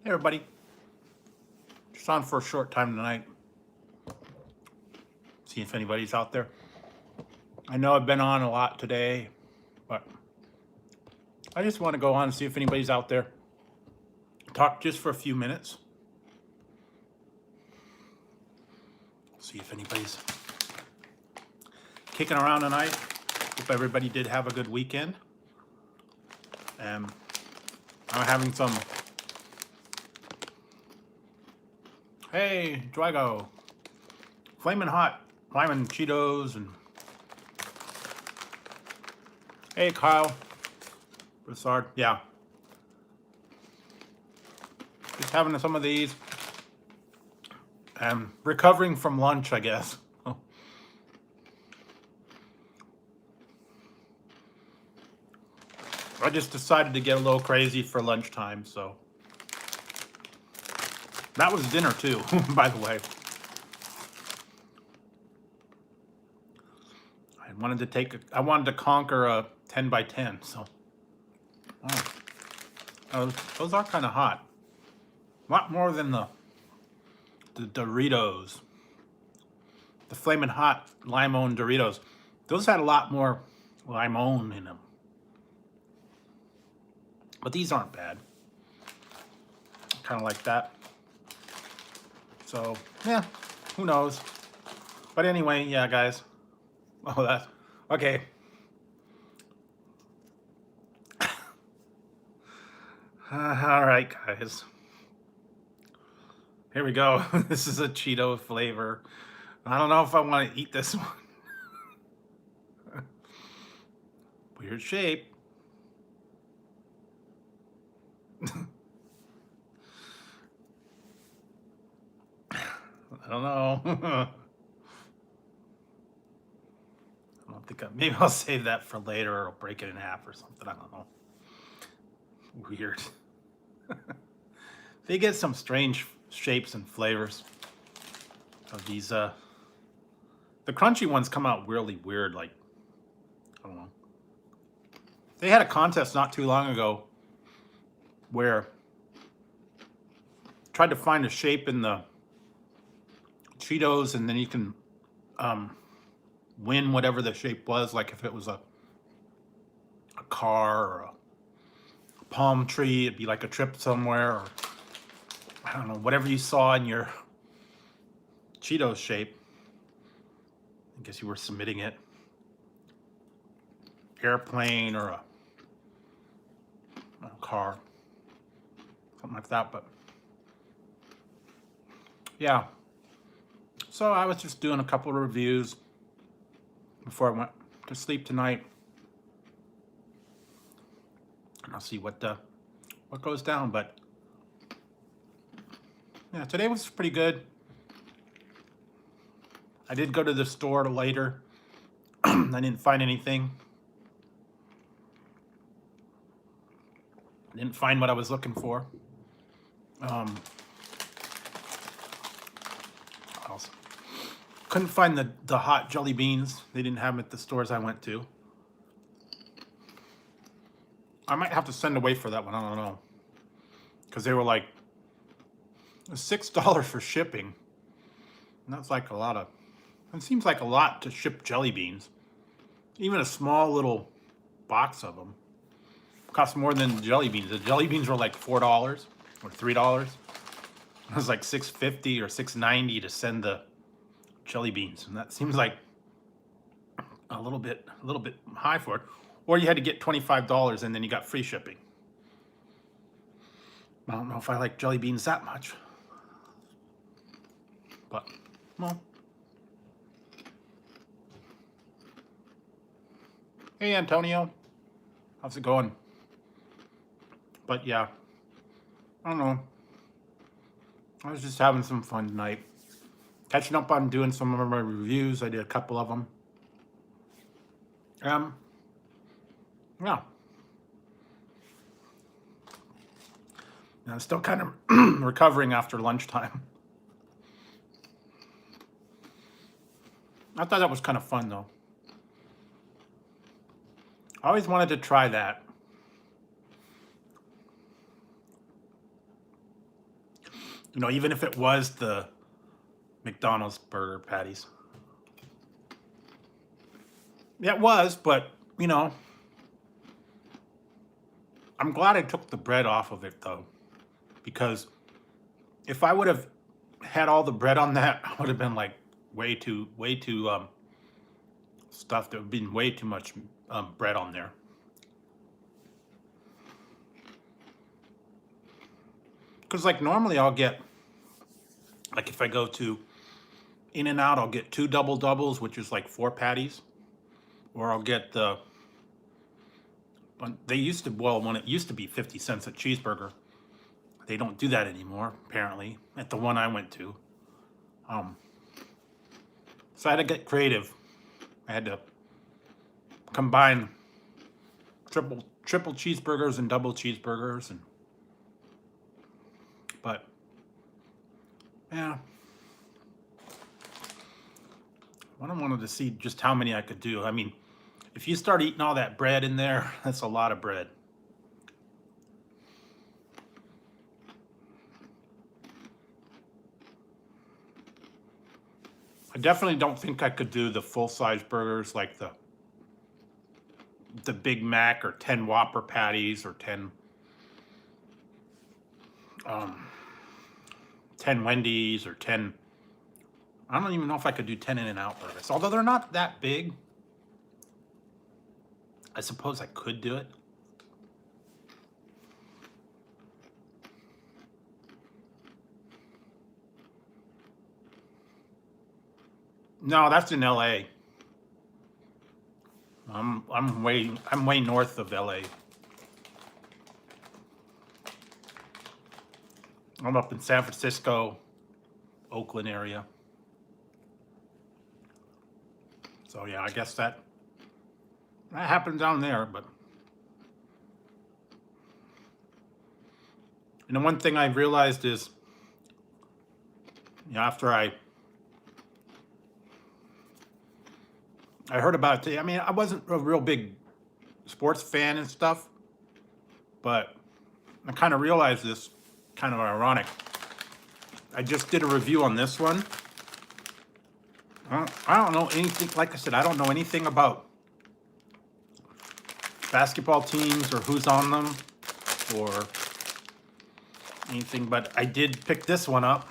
Hey everybody, just on for a short time tonight. See if anybody's out there. I know I've been on a lot today, but I just want to go on and see if anybody's out there. Talk just for a few minutes. See if anybody's kicking around tonight. Hope everybody did have a good weekend. And I'm having some. Hey, Drago. Flamin' hot lime Cheetos and. Hey, Kyle. Broussard. Yeah. Just having some of these. And recovering from lunch, I guess. I just decided to get a little crazy for lunchtime, so. That was dinner too, by the way. I wanted to conquer a 10 by 10, so. Those are kind of hot. A lot more than the Doritos. The Flamin' Hot Limone Doritos. Those had a lot more limone in them. But these aren't bad. Kind of like that. So, yeah, who knows. But anyway, yeah, guys. Oh, that's okay. All right, guys. Here we go. This is a Cheeto flavor. I don't know if I want to eat this one. Weird shape. I don't know. I don't think maybe I'll save that for later, or I'll break it in half or something. I don't know. Weird. They get some strange shapes and flavors of these. The crunchy ones come out really weird. Like, I don't know. They had a contest not too long ago where tried to find a shape in the Cheetos, and then you can win whatever the shape was. Like if it was a car or a palm tree, it'd be like a trip somewhere, or I don't know, whatever you saw in your Cheetos shape. I guess you were submitting it. Airplane or a car, something like that. But yeah, so I was just doing a couple of reviews before I went to sleep tonight, and I'll see what goes down. But yeah, today was pretty good. I did go to the store later. I didn't find anything. I didn't find what I was looking for. Couldn't find the hot jelly beans. They didn't have them at the stores I went to. I might have to send away for that one. I don't know. Because they were like $6 for shipping. And that's like a lot of... It seems like a lot to ship jelly beans. Even a small little box of them costs more than jelly beans. The jelly beans were like $4 or $3. It was like $6.50 or $6.90 to send the jelly beans, and that seems like a little bit high for it. Or you had to get $25 and then you got free shipping. I don't know if I like jelly beans that much, but well. Hey Antonio, how's it going? But yeah, I don't know. I was just having some fun tonight. Catching up on doing some of my reviews. I did a couple of them. Yeah. And I'm still kind of recovering after lunchtime. I thought that was kind of fun though. I always wanted to try that. You know, even if it was the McDonald's burger patties. Yeah, it was, but, you know, I'm glad I took the bread off of it, though. Because if I would have had all the bread on that, I would have been like way too stuffed. There would have been way too much bread on there. Because like normally I'll get, like if I go to In-N-Out, I'll get 2 double doubles, which is like 4 patties. Or I'll get the, they used to, well, when it used to be 50 cents a cheeseburger, they don't do that anymore, apparently, at the one I went to. So I had to get creative. I had to combine triple cheeseburgers and double cheeseburgers, and but yeah, I wanted to see just how many I could do. I mean, if you start eating all that bread in there, that's a lot of bread. I definitely don't think I could do the full-size burgers like the Big Mac or 10 Whopper patties or 10 Wendy's or 10. I don't even know if I could do 10 In-N-Out burgers. Although they're not that big, I suppose I could do it. No, that's in LA. I'm way north of LA. I'm up in San Francisco, Oakland area. So yeah, I guess that happened down there, but and the one thing I realized is, you know, after I heard about it. I mean, I wasn't a real big sports fan and stuff, but I kind of realized this, kind of ironic. I just did a review on this one. I don't know anything, like I said, I don't know anything about basketball teams or who's on them or anything, but I did pick this one up.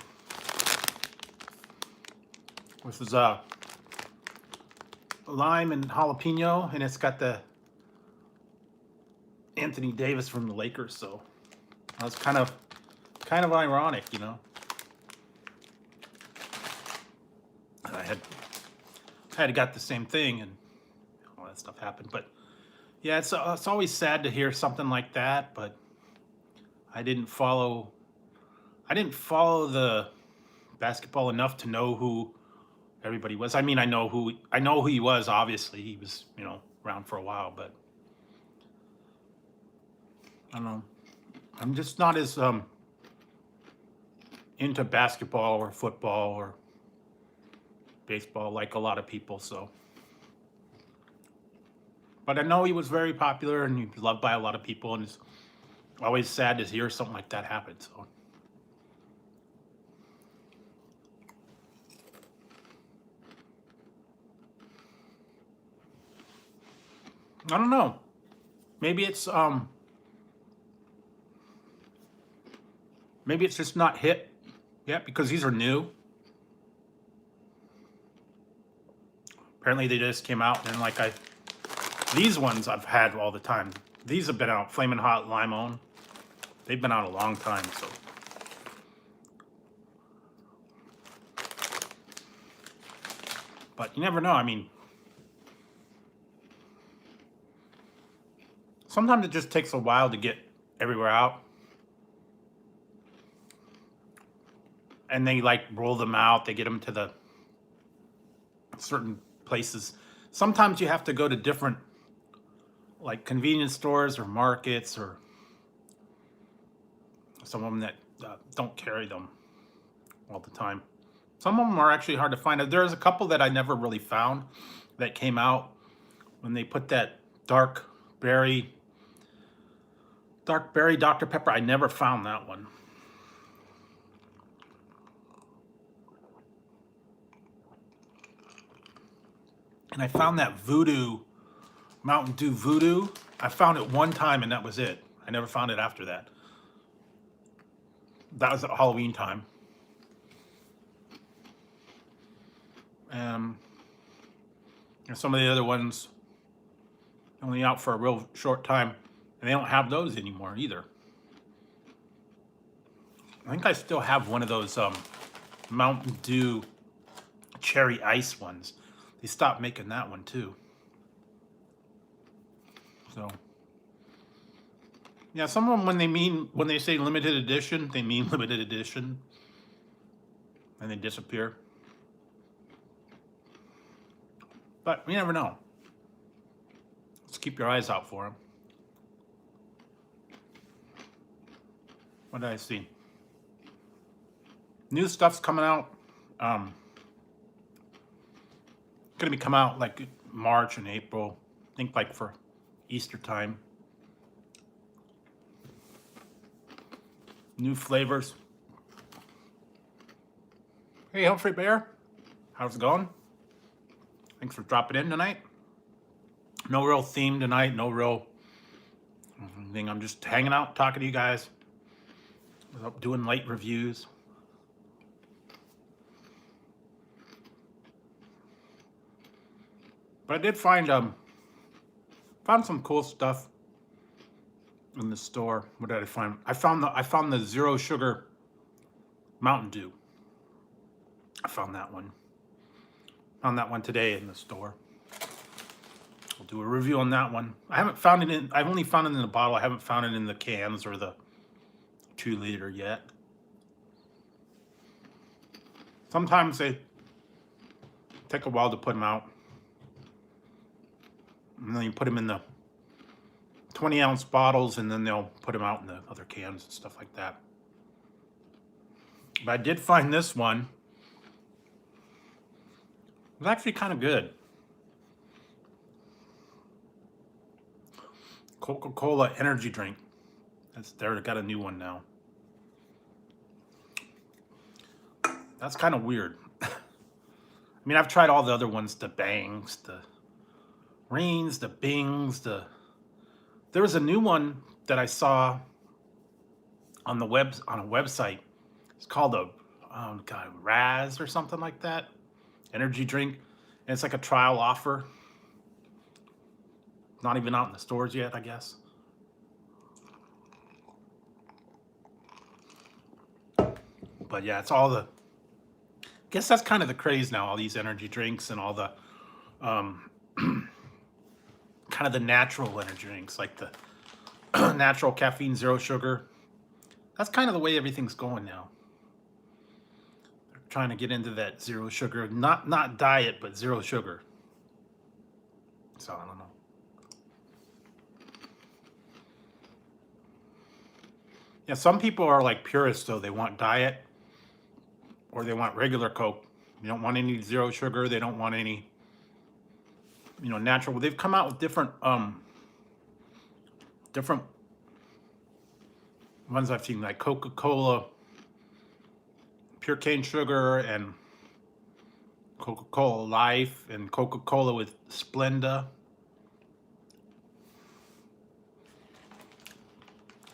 This is lime and jalapeno, and it's got the Anthony Davis from the Lakers, so that's kind of ironic, you know. I had got the same thing, and all that stuff happened. But yeah, it's always sad to hear something like that. But I didn't follow the basketball enough to know who everybody was. I mean, I know who he was. Obviously, he was, you know, around for a while. But I don't know. I'm just not as into basketball or football or baseball like a lot of people. So, but I know he was very popular and he was loved by a lot of people, and it's always sad to hear something like that happen. So. I don't know. Maybe it's just not hit yet because these are new. Apparently they just came out, and like these ones I've had all the time. These have been out, Flamin' Hot Limeone. They've been out a long time, so. But you never know. I mean, sometimes it just takes a while to get everywhere out. And they like roll them out. They get them to the certain places. Sometimes you have to go to different like convenience stores or markets, or some of them that don't carry them all the time. Some of them are actually hard to find. There's a couple that I never really found that came out when they put that dark berry Dr. Pepper. I never found that one. And I found that Mountain Dew Voodoo. I found it one time and that was it. I never found it after that. That was at Halloween time. And some of the other ones only out for a real short time, and they don't have those anymore either. I think I still have one of those Mountain Dew cherry ice ones. They stopped making that one too. So yeah, some of them when they say limited edition, they mean limited edition, and they disappear. But you never know. Let's keep your eyes out for them. What did I see? New stuff's coming out. Gonna be come out like March and April. I think like for Easter time. New flavors. Hey, Humphrey Bear. How's it going? Thanks for dropping in tonight. No real theme tonight. No real thing. I'm just hanging out, talking to you guys. Doing light reviews. But I did find some cool stuff in the store. What did I find? I found the zero sugar Mountain Dew. I found that one. Found that one today in the store. We'll do a review on that one. I haven't found it in. I've only found it in the bottle. I haven't found it in the cans or the 2-liter yet. Sometimes they take a while to put them out. And then you put them in the 20-ounce bottles, and then they'll put them out in the other cans and stuff like that. But I did find this one. It was actually kind of good. Coca-Cola energy drink. They got a new one now. That's kind of weird. I mean, I've tried all the other ones, the Bangs, the Reigns, the Bings, there was a new one that I saw on a website. It's called Raz or something like that. Energy drink. And it's like a trial offer. Not even out in the stores yet, I guess. But yeah, it's all the... I guess that's kind of the craze now, all these energy drinks and all the... kind of the natural energy drinks, like the natural caffeine, zero sugar. That's kind of the way everything's going now. They're trying to get into that zero sugar, not diet, but zero sugar. So I don't know. Yeah, some people are like purists, though. They want diet or they want regular Coke. They don't want any zero sugar. They don't want any, natural. They've come out with different ones I've seen, like Coca-Cola pure cane sugar and Coca-Cola Life and Coca-Cola with Splenda.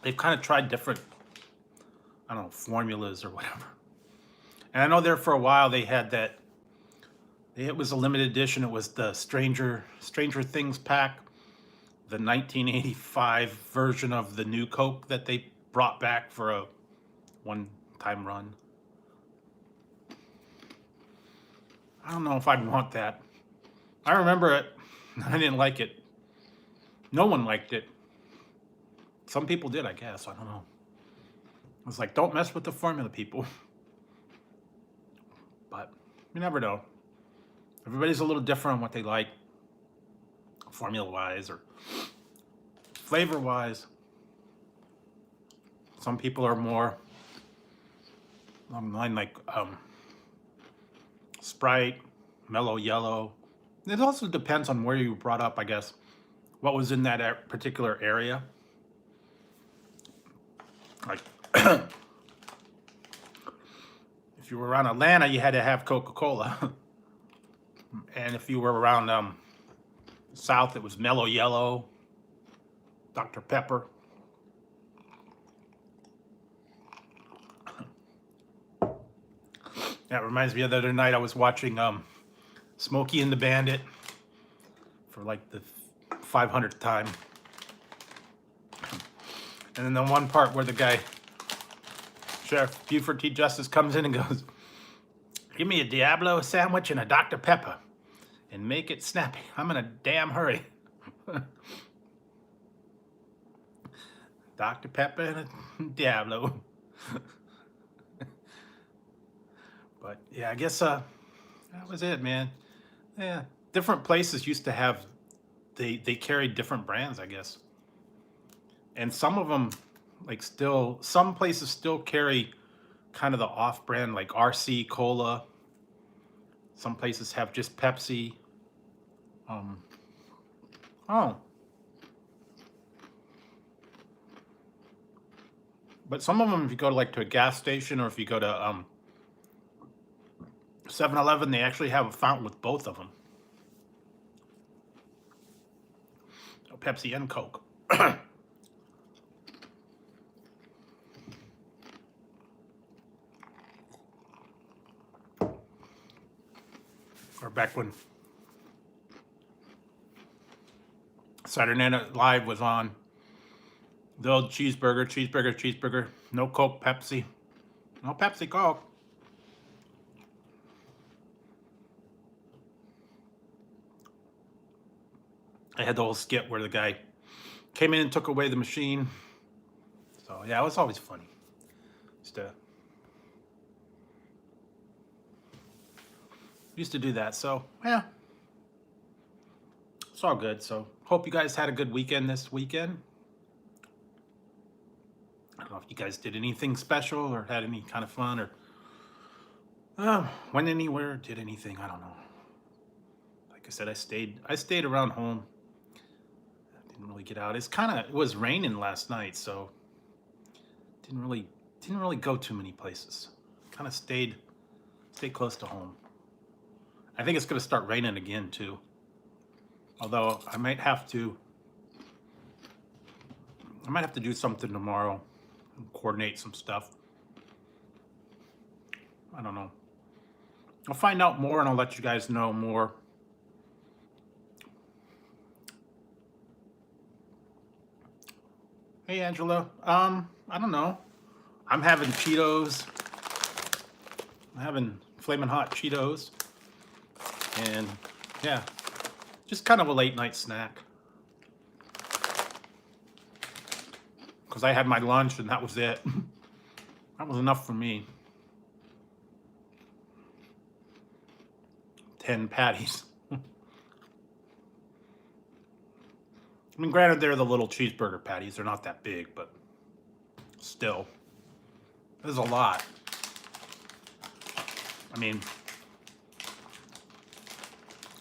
They've kind of tried different, I don't know, formulas or whatever. And I know there for a while they had that, it was a limited edition. It was the Stranger Things pack, the 1985 version of the new Coke that they brought back for a one-time run. I don't know if I'd want that. I remember it. I didn't like it. No one liked it. Some people did, I guess. I don't know. I was like, don't mess with the formula, people. But you never know. Everybody's a little different on what they like, formula-wise or flavor-wise. Some people are more online, like Sprite, Mellow Yellow. It also depends on where you were brought up, I guess. What was in that particular area. Like, if you were around Atlanta, you had to have Coca-Cola. And if you were around South, it was Mellow Yellow, Dr. Pepper. That reminds me of the other night I was watching Smokey and the Bandit for like the 500th time. And then the one part where the guy, Sheriff Buford T. Justice, comes in and goes, "Give me a Diablo sandwich and a Dr. Pepper and make it snappy. I'm in a damn hurry." Dr. Pepper and a Diablo. But yeah, I guess that was it, man. Yeah, different places used to have, they carried different brands, I guess. And some of them, like some places still carry kind of the off-brand, like RC Cola. Some places have just Pepsi. Oh. But some of them, if you go to a gas station, or if you go to 7-Eleven, they actually have a fountain with both of them. Pepsi and Coke. Or back when Saturday Night Live was on, the old cheeseburger, no Coke, Pepsi. No Pepsi, Coke. I had the whole skit where the guy came in and took away the machine. So yeah, it was always funny. Used to do that. So yeah, it's all good. So hope you guys had a good weekend this weekend. I don't know if you guys did anything special or had any kind of fun, or went anywhere, did anything. I don't know. Like I said, I stayed around home. I didn't really get out. It was raining last night, so didn't really go too many places. Kind of stayed close to home. I think it's going to start raining again too. Although I might have to do something tomorrow and coordinate some stuff. I don't know. I'll find out more and I'll let you guys know more. Hey, Angela. I don't know. I'm having Cheetos. I'm having Flamin' Hot Cheetos. And yeah, just kind of a late night snack. Because I had my lunch and that was it. That was enough for me. 10 patties. I mean, granted, they're the little cheeseburger patties. They're not that big, but still, there's a lot. I mean,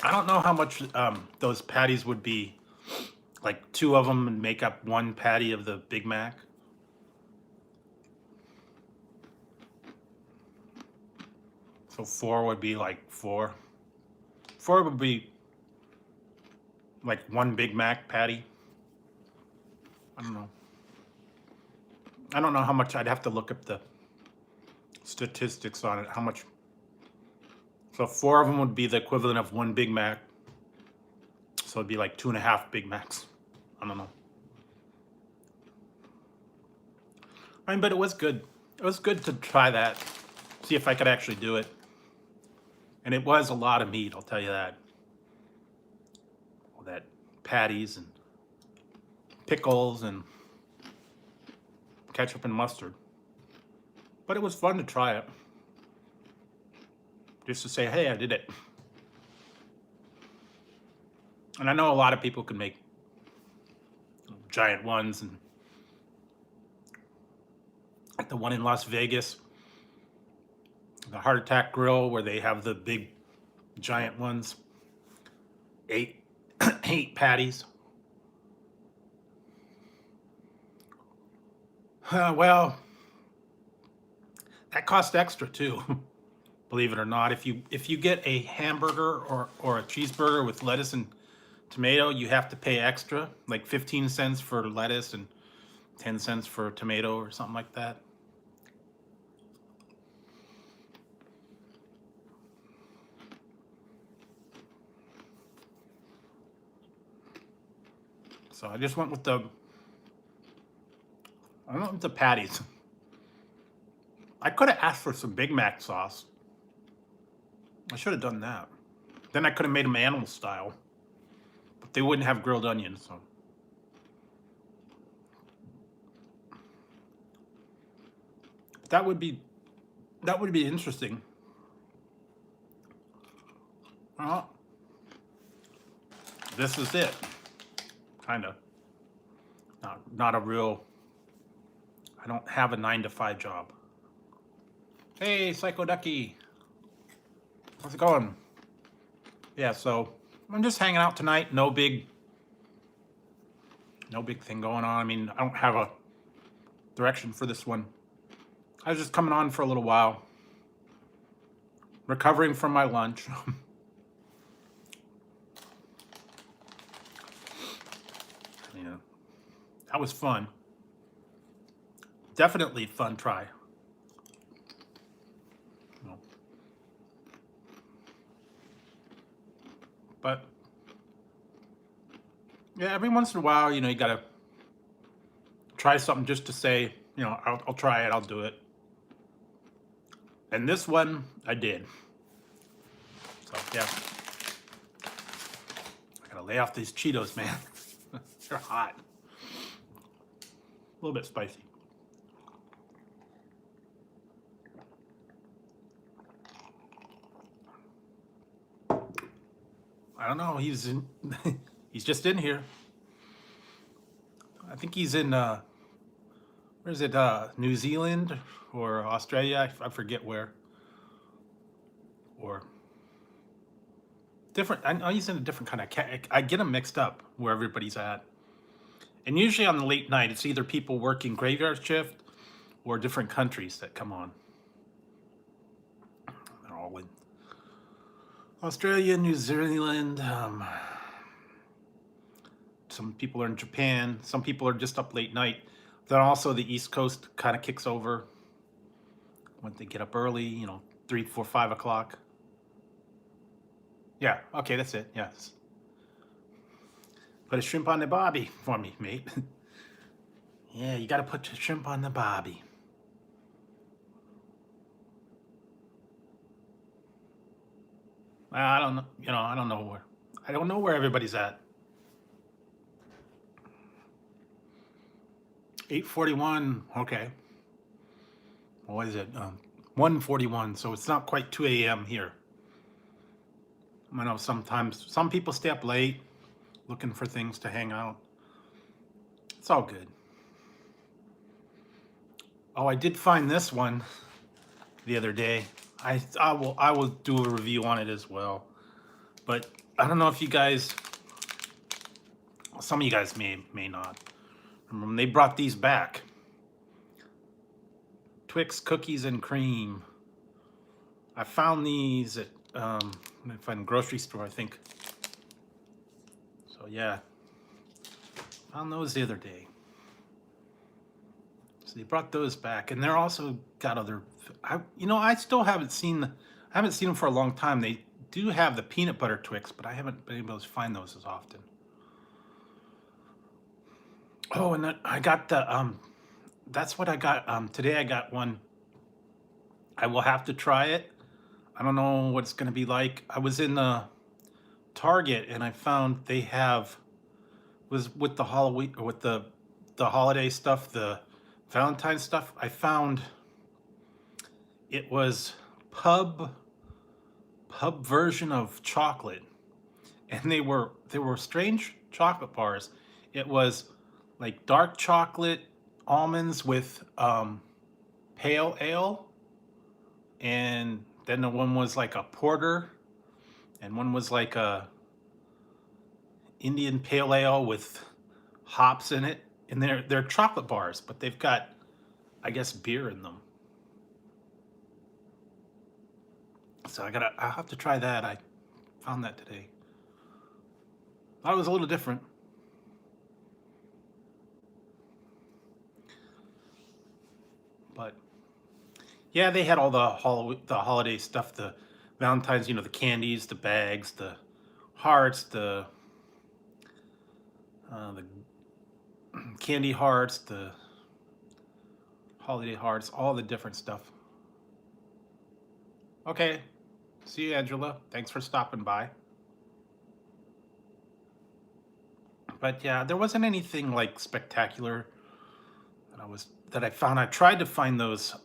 I don't know how much those patties would be. Like 2 of them and make up 1 patty of the Big Mac. So 4 would be like 4. 4 would be like 1 Big Mac patty. I don't know. I don't know how much. I'd have to look up the statistics on it. How much? So 4 of them would be the equivalent of 1 Big Mac. So it'd be like 2.5 Big Macs. I don't know. I mean, but it was good. It was good to try that. See if I could actually do it. And it was a lot of meat, I'll tell you that. All that patties and pickles and ketchup and mustard. But it was fun to try it. Just to say, hey, I did it. And I know a lot of people can make giant ones, and like the one in Las Vegas, the Heart Attack Grill, where they have the big giant ones, 8 patties. Well, that cost extra too. believe it or not. If you get a hamburger or a cheeseburger with lettuce and tomato, you have to pay extra, like 15 cents for lettuce and 10 cents for tomato or something like that. So I just went with the patties. I could have asked for some Big Mac sauce. I should have done that. Then I could have made them animal style, but they wouldn't have grilled onions. So that would be interesting. Well, this is it. Kind of. Not a real. I don't have a 9-to-5 job. Hey, Psycho Ducky. How's it going? Yeah, so I'm just hanging out tonight. No big thing going on. I mean, I don't have a direction for this one. I was just coming on for a little while. Recovering from my lunch. Yeah. That was fun. Definitely a fun try. But yeah, every once in a while, you gotta try something just to say, I'll try it, I'll do it. And this one, I did. So yeah, I gotta lay off these Cheetos, man. They're hot. A little bit spicy. I don't know. He's in. He's just in here. I think he's in. Where is it? New Zealand or Australia? I forget where. Or different. I know he's in a different kind of. I get him mixed up where everybody's at. And usually on the late night, it's either people working graveyard shift or different countries that come on. They're all in Australia, New Zealand. Some people are in Japan. Some people are just up late night. Then also the East Coast kind of kicks over when they get up early, 3, 4, 5 o'clock. Yeah, okay, that's it. Yes. Put a shrimp on the barbie for me, mate. Yeah, you got to put the shrimp on the barbie. I don't know. I don't know where. I don't know where everybody's at. 8:41. Okay. What is it? 1:41. So it's not quite 2 a.m. here. I know sometimes some people stay up late looking for things to hang out. It's all good. Oh, I did find this one the other day. I will do a review on it as well. But I don't know if you guys, some of you guys may not. Remember when they brought these back? Twix cookies and cream. I found these at grocery store, I think. So yeah, found those the other day. So they brought those back, and they're also got other. I still haven't seen. I haven't seen them for a long time. They do have the peanut butter Twix, but I haven't been able to find those as often. Oh, and then I got the that's what I got today. I got one. I will have to try it. I don't know what it's going to be like. I was in the Target and I found they have was with the Halloween or with the holiday stuff, the Valentine stuff. I found it was pub version of chocolate, and they were strange chocolate bars. It was like dark chocolate almonds with pale ale, and then the one was like a porter, and one was like a Indian pale ale with hops in it. And they're chocolate bars, but they've got, I guess, beer in them. So I'll have to try that. I found that today. Thought it was a little different. But yeah, they had all the holiday stuff, the Valentine's, the candies, the bags, the hearts, the candy hearts, the holiday hearts, all the different stuff. Okay, see you, Angela. Thanks for stopping by. But yeah, there wasn't anything like spectacular that I found. I tried to find those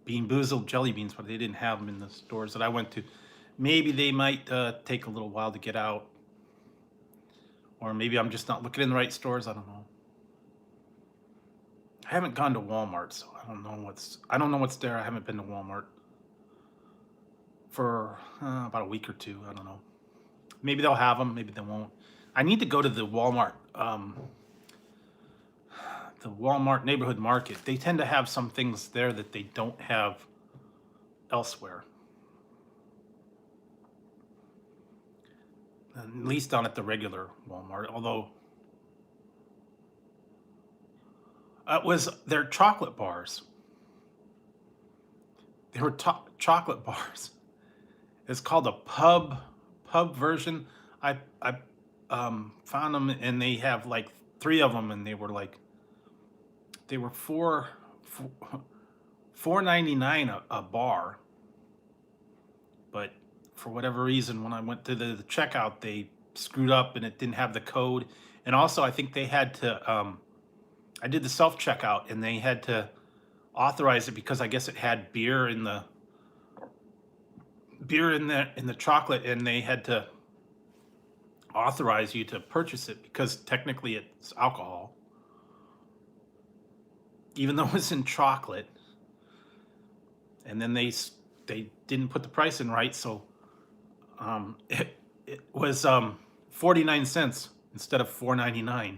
Bean Boozled jelly beans, but they didn't have them in the stores that I went to. Maybe they might take a little while to get out, or maybe I'm just not looking in the right stores. I don't know. I haven't gone to Walmart, so I don't know what's there. I haven't been to Walmart for about a week or two. I don't know. Maybe they'll have them. Maybe they won't. I need to go to the Walmart neighborhood market. They tend to have some things there that they don't have elsewhere. At least down at the regular Walmart. Although it was their chocolate bars. They were chocolate bars. It's called a pub version. I found them, and they have like 3 of them, and they were $4.99 a bar. But for whatever reason, when I went to the checkout, they screwed up and it didn't have the code. And also, I think they had to. I did the self checkout, and they had to authorize it because I guess it had beer in the chocolate, and they had to authorize you to purchase it because technically it's alcohol, even though it's in chocolate. And then they didn't put the price in right, so it was 49 cents instead of $4.99. I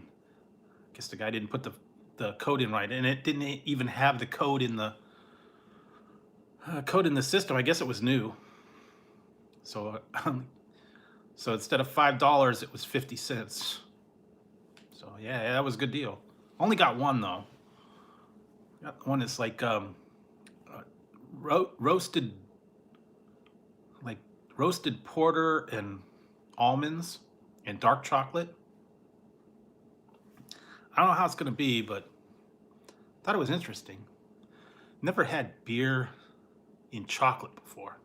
guess the guy didn't put the code in right, and it didn't even have the code in the system. I guess it was new. So so instead of $5, it was 50 cents. So yeah, that was a good deal. Only got one though. Got one that's like roasted porter and almonds and dark chocolate. I don't know how it's gonna be, but I thought it was interesting. Never had beer in chocolate before.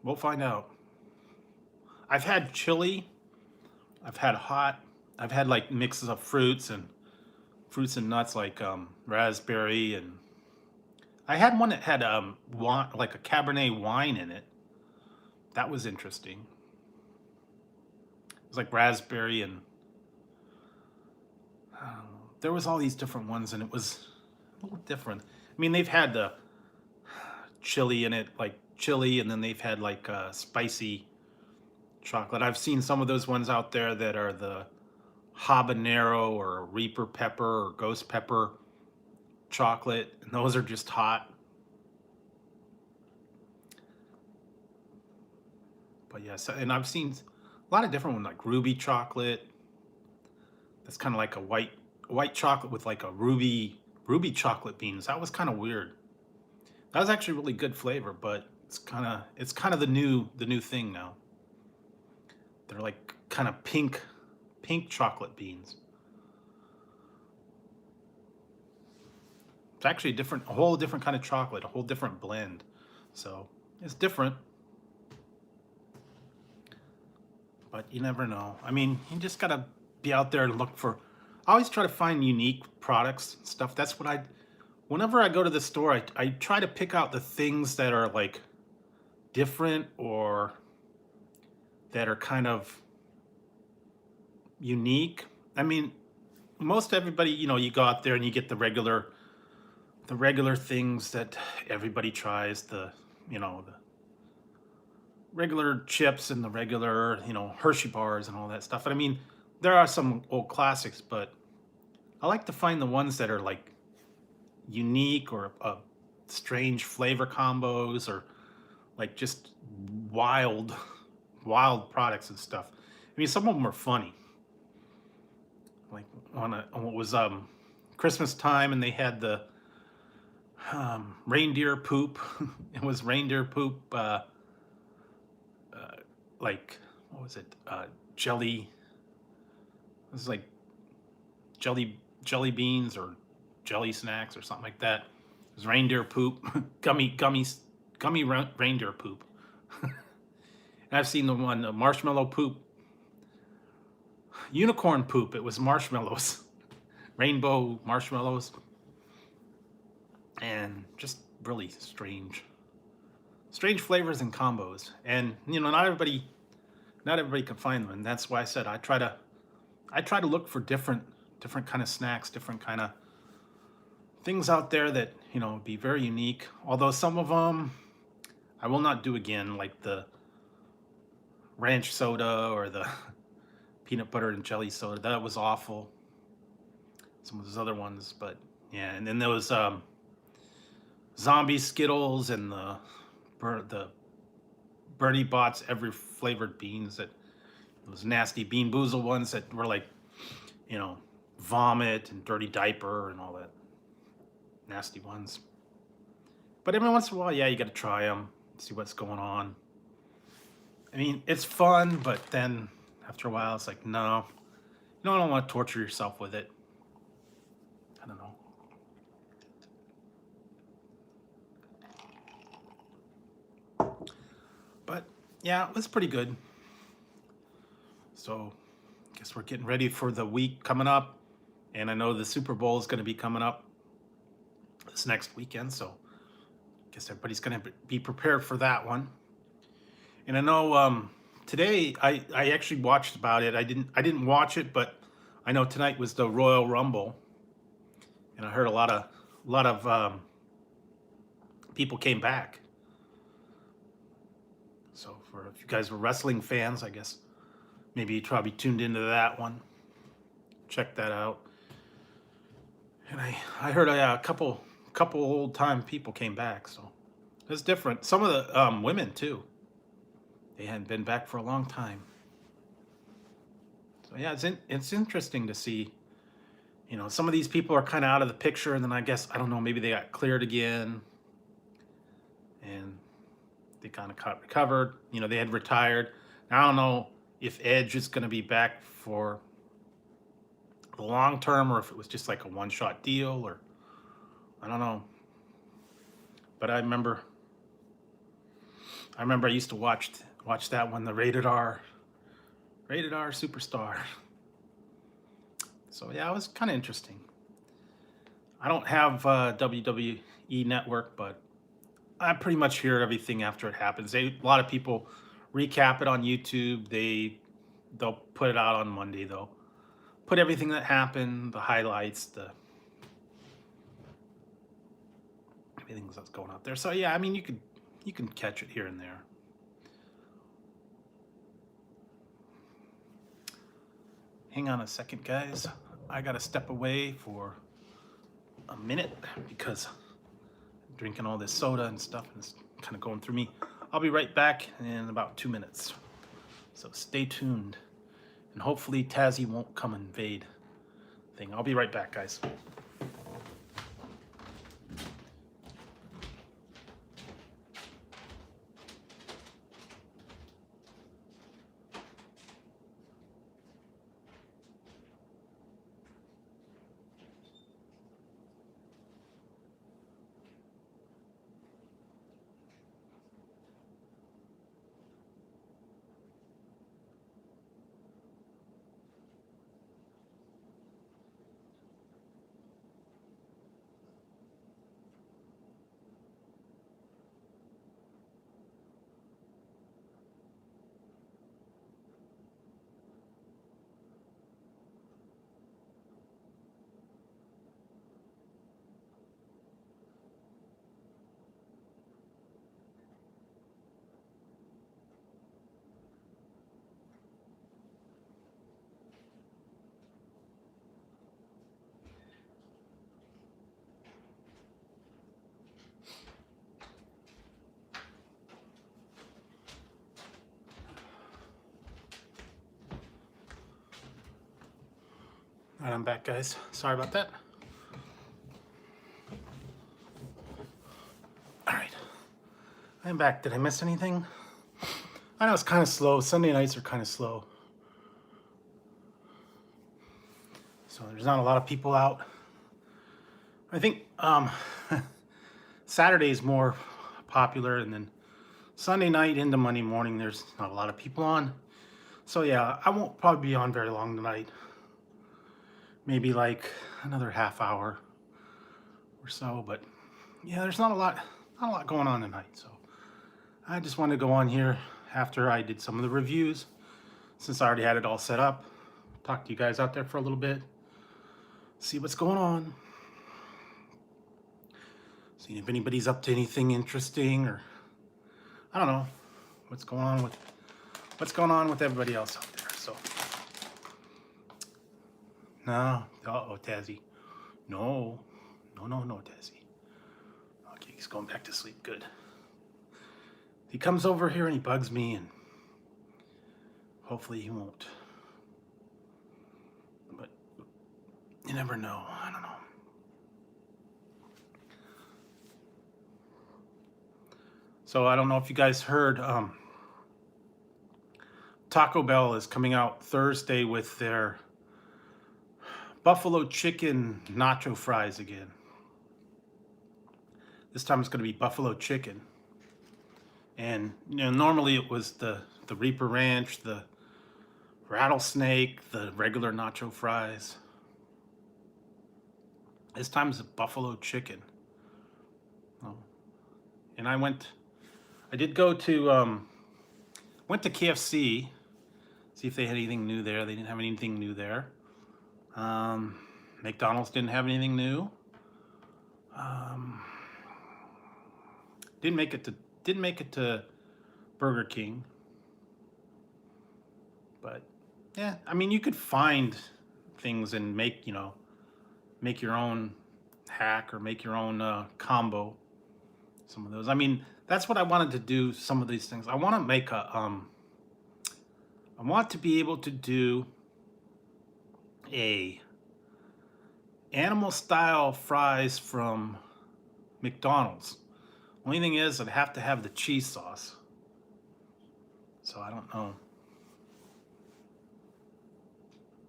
We'll find out. I've had chili. I've had hot. I've had like mixes of fruits and nuts like raspberry, and I had one that had like a Cabernet wine in it. That was interesting. It was like raspberry and there was all these different ones, and it was a little different. I mean, they've had the chili in it, like chili, and then they've had like spicy chocolate. I've seen some of those ones out there that are the habanero or reaper pepper or ghost pepper chocolate, and those are just hot. But yes, and I've seen a lot of different ones like ruby chocolate. That's kind of like a white chocolate with like a ruby chocolate beans. That was kind of weird. That was actually really good flavor, but it's kind of the new thing now. They're like kind of pink chocolate beans. It's actually a whole different kind of chocolate, a whole different blend. So it's different. But you never know. I mean, you just gotta be out there and look for. I always try to find unique products and stuff. That's what whenever I go to the store, I try to pick out the things that are like different or that are kind of unique. I mean, most everybody, you go out there and you get the regular things that everybody tries, the regular chips and the regular, Hershey bars and all that stuff. And I mean, there are some old classics, but I like to find the ones that are like unique or strange flavor combos or like just wild, wild products and stuff. I mean, some of them are funny. Like on what was Christmas time, and they had the reindeer poop. It was reindeer poop. Like what was it? Jelly. It was like jelly beans or jelly snacks or something like that. It was reindeer poop, gummy reindeer poop. And I've seen the one marshmallow poop, unicorn poop. It was marshmallows, rainbow marshmallows, and just really strange flavors and combos. And you know, not everybody can find them, and that's why I said I try to look for different kind of snacks, different kind of things out there that, you know, be very unique. Although some of them I will not do again, like the ranch soda or the peanut butter and jelly soda. That was awful. Some of those other ones, but yeah. And then there was zombie Skittles and the Bertie Bott's every flavored beans, that those nasty Bean Boozle ones that were like, you know, vomit and dirty diaper and all that nasty ones. But every once in a while, yeah, you got to try them, see what's going on. I mean, it's fun, but then after a while, it's like, no, you don't want to torture yourself with it. I don't know. But yeah, it was pretty good. So I guess we're getting ready for the week coming up. And I know the Super Bowl is going to be coming up this next weekend. So I guess everybody's going to be prepared for that one. And I know today I actually watched about it. I didn't watch it, but I know tonight was the Royal Rumble. And I heard a lot of people came back. So if you guys were wrestling fans, I guess maybe you probably tuned into that one. Check that out. And I heard a couple old time people came back, so it's different. Some of the women too. They hadn't been back for a long time. So yeah, it's interesting to see. You know, some of these people are kind of out of the picture, and then I guess, I don't know, maybe they got cleared again, and they kind of recovered. You know, they had retired. Now, I don't know if Edge is going to be back for the long term, or if it was just like a one-shot deal, or I don't know. But I remember I used to watch that one, the rated R Superstar. So yeah, it was kind of interesting. I don't have WWE Network, but I pretty much hear everything after it happens. A lot of people recap it on YouTube. They'll put it out on Monday. They'll put everything that happened, the highlights, everything that's going out there. So yeah, I mean, you can catch it here and there. Hang on a second, guys. I gotta step away for a minute because I'm drinking all this soda and stuff, and it's kind of going through me. I'll be right back in about 2 minutes. So stay tuned, and hopefully Tazzy won't come invade thing. I'll be right back, guys. All right, I'm back, guys. Sorry about that. All right, I'm back. Did I miss anything? I know it's kind of slow. Sunday nights are kind of slow. So there's not a lot of people out. I think Saturday is more popular, and then Sunday night into Monday morning, there's not a lot of people on. So yeah, I won't probably be on very long tonight. Maybe like another half hour or so. But yeah, there's not a lot going on tonight. So I just wanted to go on here after I did some of the reviews, since I already had it all set up. Talk to you guys out there for a little bit. See what's going on. See if anybody's up to anything interesting, or I don't know what's going on with everybody else out there. So no, Tazzy, no, Tazzy. Okay, he's going back to sleep. Good. He comes over here and he bugs me, and hopefully he won't. But you never know. I don't know. So I don't know if you guys heard, Taco Bell is coming out Thursday with their buffalo chicken nacho fries again. This time it's going to be buffalo chicken. And normally it was the Reaper Ranch, the rattlesnake, the regular nacho fries. This time it's a buffalo chicken. Oh. And I did go to, went to KFC, see if they had anything new there. They didn't have anything new there. McDonald's didn't have anything new. Didn't make it to Burger King. But yeah, I mean, you could find things and make your own hack or make your own combo. Some of those. I mean, that's what I wanted to do. Some of these things. I want to make I want to be able to do a animal style fries from McDonald's. Only thing is, I'd have to have the cheese sauce. So I don't know.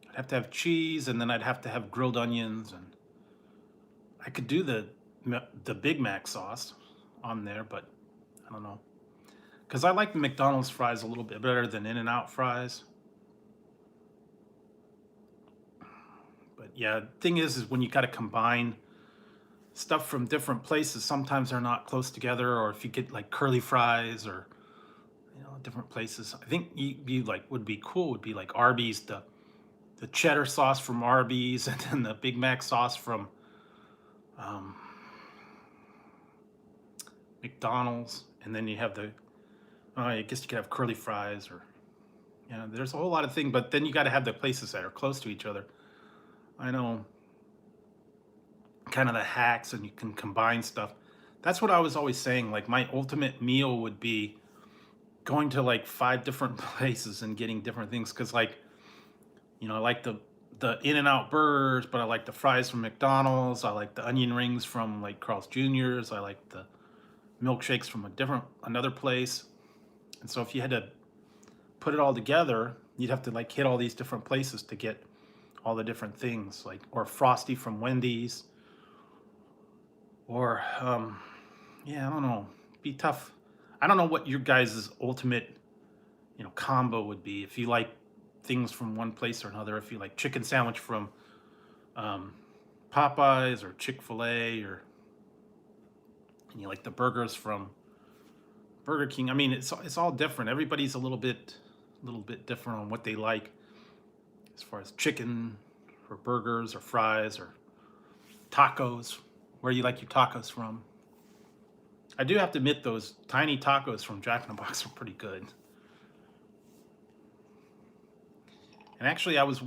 I'd have to have cheese, and then I'd have to have grilled onions, and I could do the Big Mac sauce on there, but I don't know. Because I like the McDonald's fries a little bit better than In-N-Out fries. But yeah, the thing is when you got to combine stuff from different places, sometimes they're not close together, or if you get like curly fries or different places. I think would be cool would be like Arby's, the cheddar sauce from Arby's, and then the Big Mac sauce from McDonald's, and then you have I guess you could have curly fries, or there's a whole lot of things, but then you got to have the places that are close to each other. I know kind of the hacks, and you can combine stuff. That's what I was always saying. Like my ultimate meal would be going to like 5 different places and getting different things, because like I like the In-N-Out burgers, but I like the fries from McDonald's. I like the onion rings from like Carl's Jr.'s. I like the milkshakes from another place. And so if you had to put it all together, you'd have to like hit all these different places to get all the different things, like, or Frosty from Wendy's, or yeah, I don't know, be tough. I don't know what your guys' ultimate combo would be, if you like things from one place or another. If you like chicken sandwich from Popeyes or Chick-fil-A, and you like the burgers from Burger King. I mean, it's all different. Everybody's a little bit different on what they like as far as chicken or burgers or fries or tacos, where you like your tacos from. I do have to admit, those tiny tacos from Jack in the Box are pretty good. And actually, I was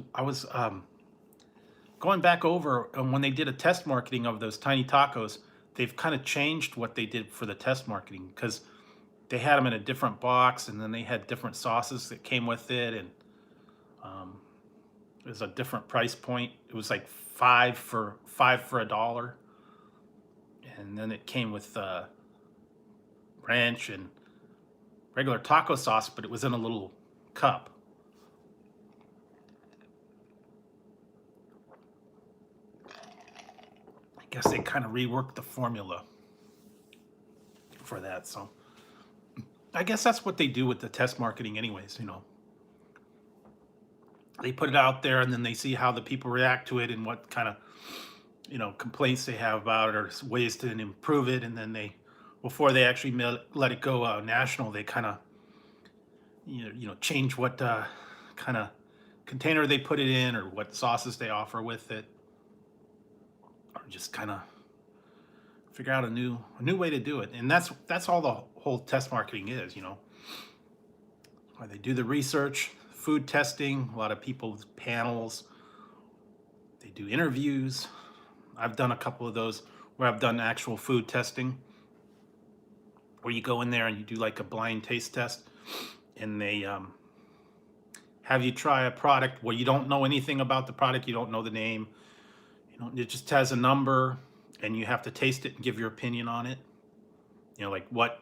going back over when they did a test marketing of those tiny tacos. They've kind of changed what they did for the test marketing, because they had them in a different box, and then they had different sauces that came with it, and It was a different price point. It was like five for $1, and then it came with ranch and regular taco sauce, but it was in a little cup. I guess they kind of reworked the formula for that. So I guess that's what they do with the test marketing anyways, you know. They put it out there and then they see how the people react to it and what kind of, you know, complaints they have about it or ways to improve it. And then they, before they actually let it go national, they kind of, you know, change what kind of container they put it in or what sauces they offer with it, or just kind of figure out a new way to do it. And that's all the whole test marketing is, you know. Why they do the research, food testing, a lot of people's panels. They do interviews. I've done a couple of those where I've done actual food testing, where you go in there and you do like a blind taste test, and they have you try a product where you don't know anything about the product, you don't know the name, you know, it just has a number, and you have to taste it and give your opinion on it. You know, like what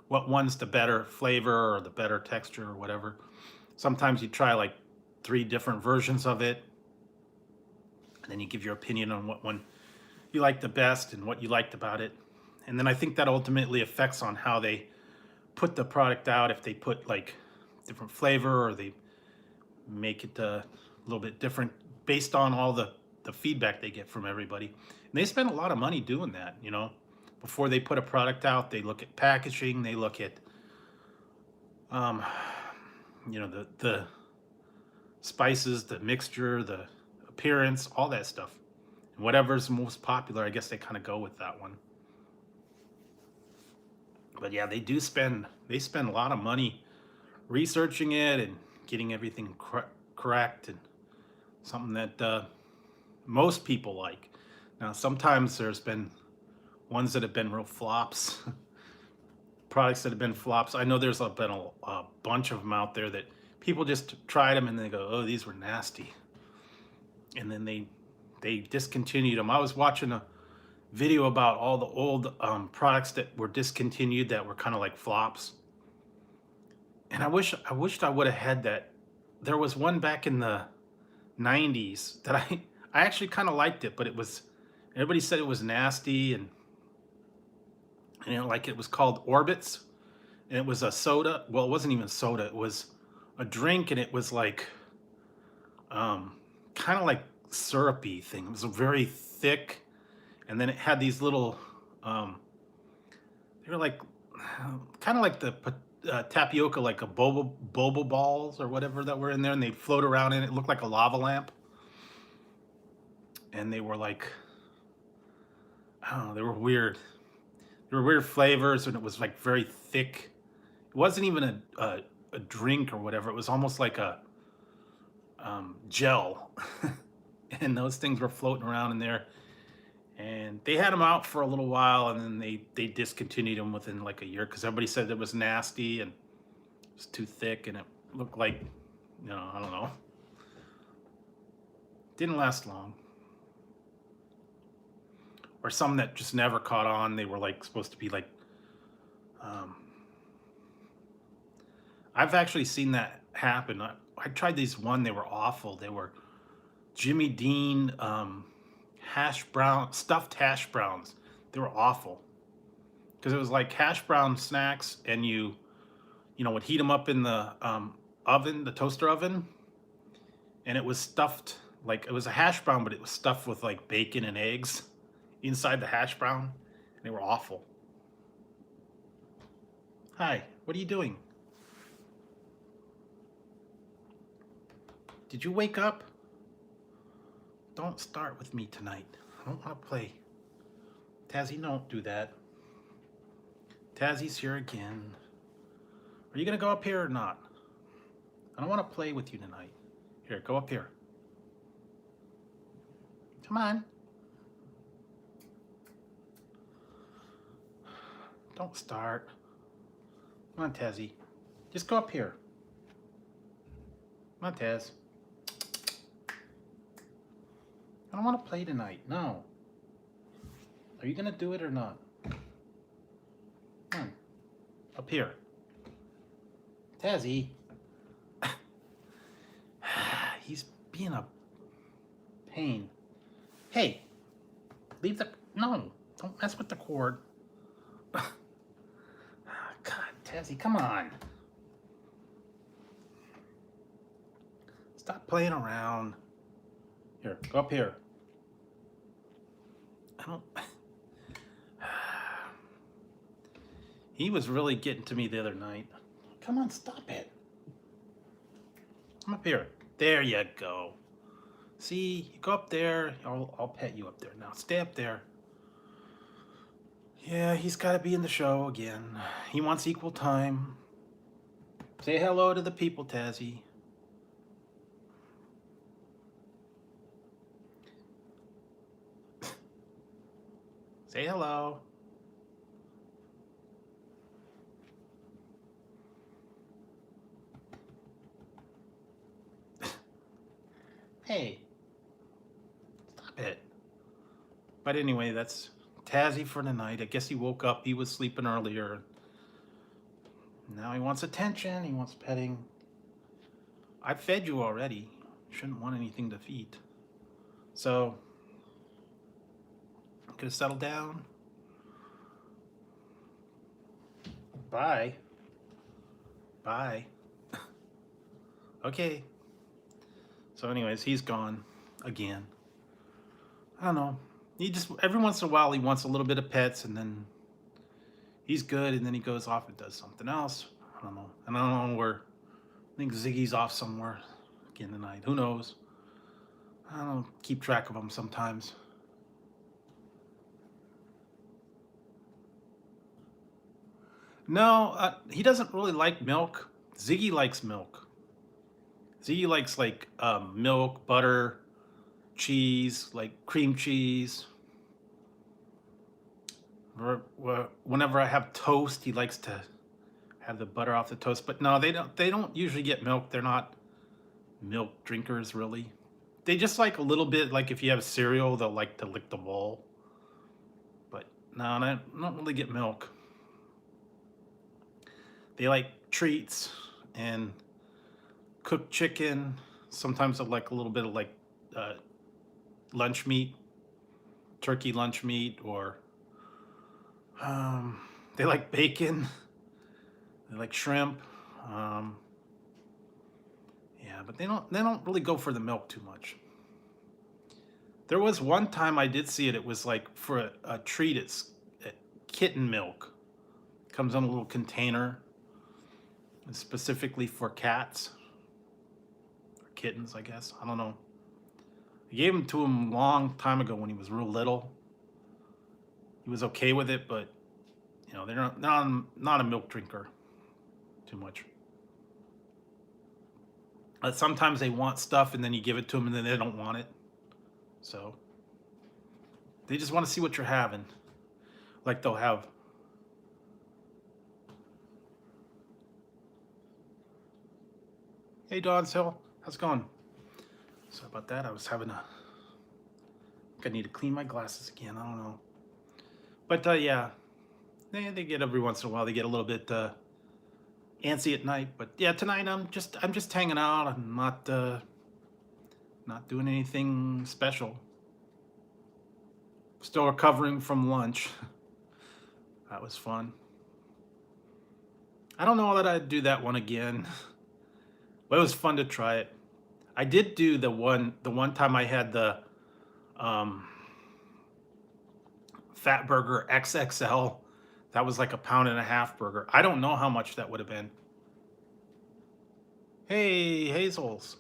one's the better flavor or the better texture or whatever. Sometimes you try like 3 different versions of it, and then you give your opinion on what one you like the best and what you liked about it. And then I think that ultimately affects on how they put the product out. If they put like different flavor or they make it a little bit different based on all the feedback they get from everybody. And they spend a lot of money doing that, you know. Before they put a product out, they look at packaging, they look at you know, the spices, the mixture, the appearance, all that stuff. And whatever's most popular, I guess they kind of go with that one. But yeah, they spend a lot of money researching it and getting everything correct, and something that most people like. Now, sometimes there's been ones that have been real flops, products that have been flops. I know there's been a bunch of them out there that people just tried them and they go, oh, these were nasty. And then they discontinued them. I was watching a video about all the old products that were discontinued that were kind of like flops. And I wished I would have had that. There was one back in the 90s that I actually kind of liked it, but everybody said it was nasty, and you know, like it was called Orbits, and it was a soda. Well, it wasn't even soda. It was a drink, and it was like kind of like syrupy thing. It was very thick, and then it had these little they were like kind of like the tapioca, like a boba balls or whatever that were in there, and they'd float around in it. It looked like a lava lamp, and they were like, I don't know, they were weird. There were weird flavors, and it was like very thick. It wasn't even a drink or whatever. It was almost like a gel. And those things were floating around in there. And they had them out for a little while, and then they discontinued them within like a year because everybody said it was nasty and it was too thick, and it looked like, you know, I don't know. Didn't last long. Or some that just never caught on. They were like supposed to be like, I've actually seen that happen. I tried these they were awful. They were Jimmy Dean stuffed hash browns. They were awful because it was like hash brown snacks, and you know, would heat them up in the oven, the toaster oven, and it was stuffed like it was a hash brown, but it was stuffed with like bacon and eggs inside the hash brown, and they were awful. Hi, what are you doing? Did you wake up? Don't start with me tonight. I don't want to play. Tazzy, don't do that. Tazzy's here again. Are you going to go up here or not? I don't want to play with you tonight. Here, go up here. Come on. Don't start. Come on, Tazzy. Just go up here. Come on, Taz. I don't want to play tonight. No. Are you going to do it or not? Come on. Up here. Tazzy. He's being a pain. Hey. Leave the... No. Don't mess with the cord. God, Tazzy, come on. Stop playing around. Here, go up here. I don't... He was really getting to me the other night. Come on, stop it. Come up here. There you go. See, you go up there. I'll pet you up there. Now, stay up there. Yeah, he's got to be in the show again. He wants equal time. Say hello to the people, Tazzy. Say hello. Hey. Stop it. But anyway, that's Tazzy for tonight. I guess he woke up. He was sleeping earlier. Now he wants attention. He wants petting. I fed you already. Shouldn't want anything to feed. So, I'm gonna settle down. Bye. Bye. Okay. So anyways, he's gone again. I don't know. He just, every once in a while, he wants a little bit of pets, and then he's good, and then he goes off and does something else. I don't know. And I don't know where. I think Ziggy's off somewhere again tonight. Who knows? I don't keep track of him sometimes. No, he doesn't really like milk. Ziggy likes milk. Ziggy likes like milk, butter, cheese, like cream cheese. Whenever I have toast, he likes to have the butter off the toast. But no, they don't usually get milk. They're not milk drinkers really. They just like a little bit, like if you have cereal, they'll like to lick the bowl. But no, they don't really get milk. They like treats and cooked chicken. Sometimes they like a little bit of like lunch meat, turkey lunch meat, or they like bacon. They like shrimp. Yeah, but they don't really go for the milk too much. There was one time I did see it. It was like for a treat. It's kitten milk. Comes in a little container. It's specifically for cats or kittens, I guess. I don't know. I gave them to him a long time ago when he was real little. He was okay with it, but you know, they're not a milk drinker too much. But sometimes they want stuff and then you give it to them and then they don't want it. So they just want to see what you're having. Like they'll have Hey Dawn's Hill, how's it going? Sorry about that. I was having I need to clean my glasses again. I don't know. But yeah, they get every once in a while. They get a little bit antsy at night. But yeah, tonight I'm just hanging out. I'm not doing anything special. Still recovering from lunch. That was fun. I don't know that I'd do that one again. But it was fun to try it. I did do the one time I had the Fat Burger XXL. That was like a £1.50 burger. I don't know how much that would have been. Hey, Hazels.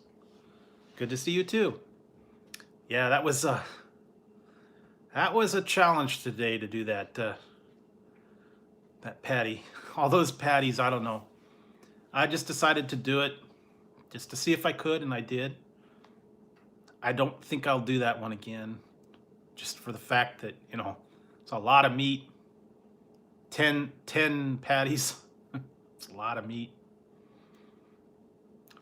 Good to see you too. Yeah, that was a challenge today to do that that patty. All those patties, I don't know. I just decided to do it just to see if I could, and I did. I don't think I'll do that one again, just for the fact that, you know, it's a lot of meat. 10 patties. It's a lot of meat.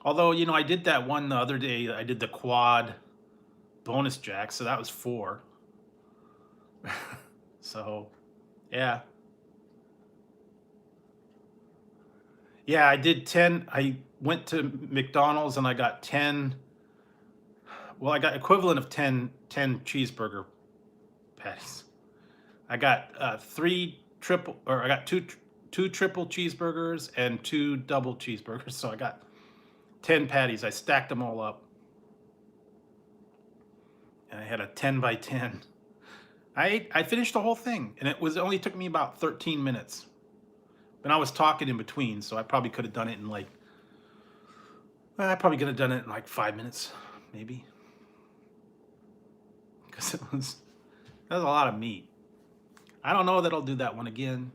Although, you know, I did that one the other day. I did the quad bonus jack, so that was 4. So, yeah. Yeah, I did 10. I went to McDonald's and I got 10. Well, I got equivalent of 10 cheeseburger patties. I got I got two triple cheeseburgers and 2 double cheeseburgers. So I got 10 patties. I stacked them all up. And I had a 10 by 10. I finished the whole thing, and it only took me about 13 minutes. But I was talking in between, so I probably could have done it in like, well, I probably could have done it in like 5 minutes, maybe. Because that was a lot of meat. I don't know that I'll do that one again,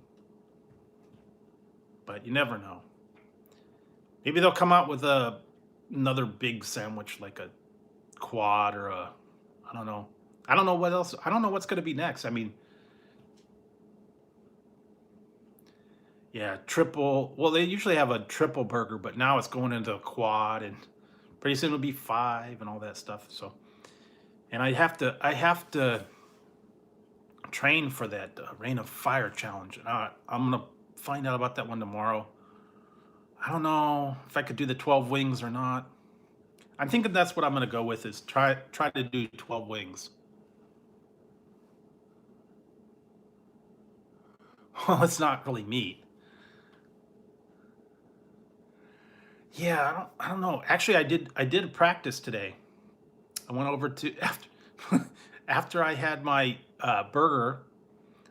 but you never know. Maybe they'll come out with another big sandwich, like a quad or I don't know. I don't know what else. I don't know what's going to be next. I mean, yeah, triple. Well, they usually have a triple burger, but now it's going into a quad, and pretty soon it'll be 5 and all that stuff. So, and I have to train for that Rain of Fire challenge. I'm gonna find out about that one tomorrow. I don't know if I could do the 12 wings or not. I'm thinking that's what I'm gonna go with, is try to do 12 wings. Well, it's not really meat. Yeah, I don't know. Actually, I did practice today. I went over to after I had my burger.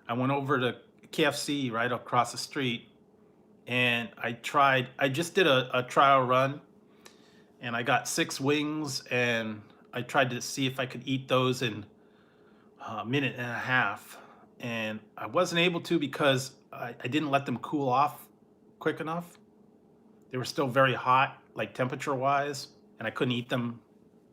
I went over to KFC right across the street, and I just did a trial run, and I got 6 wings, and I tried to see if I could eat those in a minute and a half, and I wasn't able to because I didn't let them cool off quick enough. They were still very hot, like temperature wise, and I couldn't eat them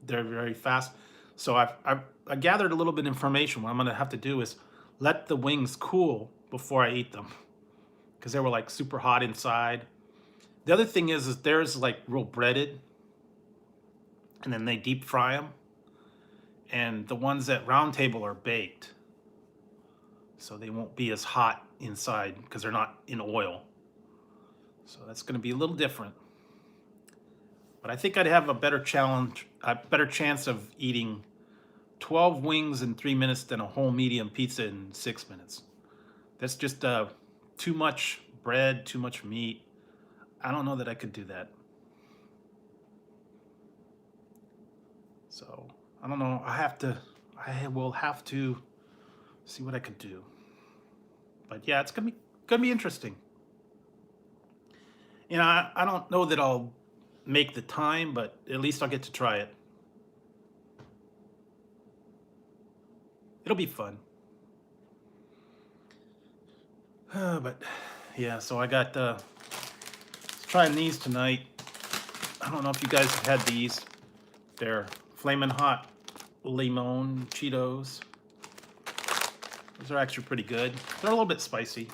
very fast. So I gathered a little bit of information. What I'm gonna have to do is let the wings cool before I eat them, because they were like super hot inside. The other thing is theirs like real breaded, and then they deep fry them, and the ones at Round Table are baked, so they won't be as hot inside because they're not in oil. So that's going to be a little different. But I think I'd have a better chance of eating 12 wings in 3 minutes than a whole medium pizza in 6 minutes. That's just too much bread, too much meat. I don't know that I could do that. So I don't know. I will have to see what I could do. But yeah, it's gonna be interesting. You know, I don't know that I'll make the time, but at least I'll get to try it. It'll be fun. But yeah, so I got trying these tonight. I don't know if you guys have had these. They're Flamin' Hot Limon Cheetos. Those are actually pretty good. They're a little bit spicy.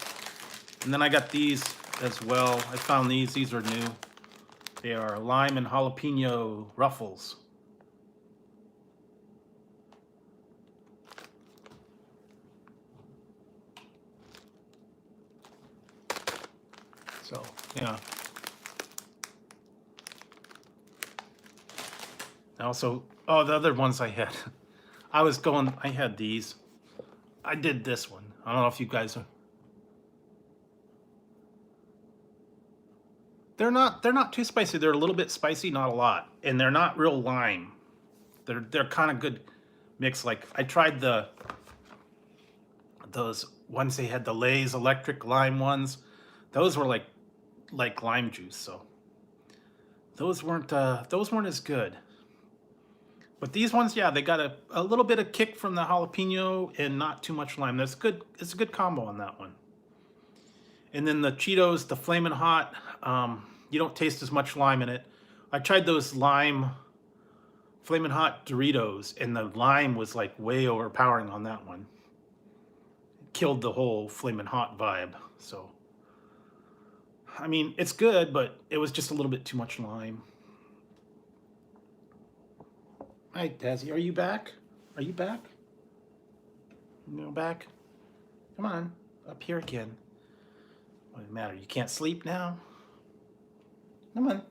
And then I got these as well. I found these. These are new. They are lime and jalapeno Ruffles. So, yeah. Also, oh, the other ones I had. I had these. I did this one. I don't know if you guys are. They're not too spicy. They're a little bit spicy, not a lot. And they're not real lime. They're kind of good mix. Like I tried those ones they had, the Lay's electric lime ones. Those were like lime juice, so those weren't as good. But these ones, yeah, they got a little bit of kick from the jalapeno and not too much lime. That's good. It's a good combo on that one. And then the Cheetos, the Flamin' Hot, you don't taste as much lime in it. I tried those lime Flamin' Hot Doritos, and the lime was like way overpowering on that one. It killed the whole Flamin' Hot vibe. So, I mean, it's good, but it was just a little bit too much lime. Hi, Dazzy. Are you back? Are you back? No, back. Come on, up here again. What does it matter? You can't sleep now? Come on.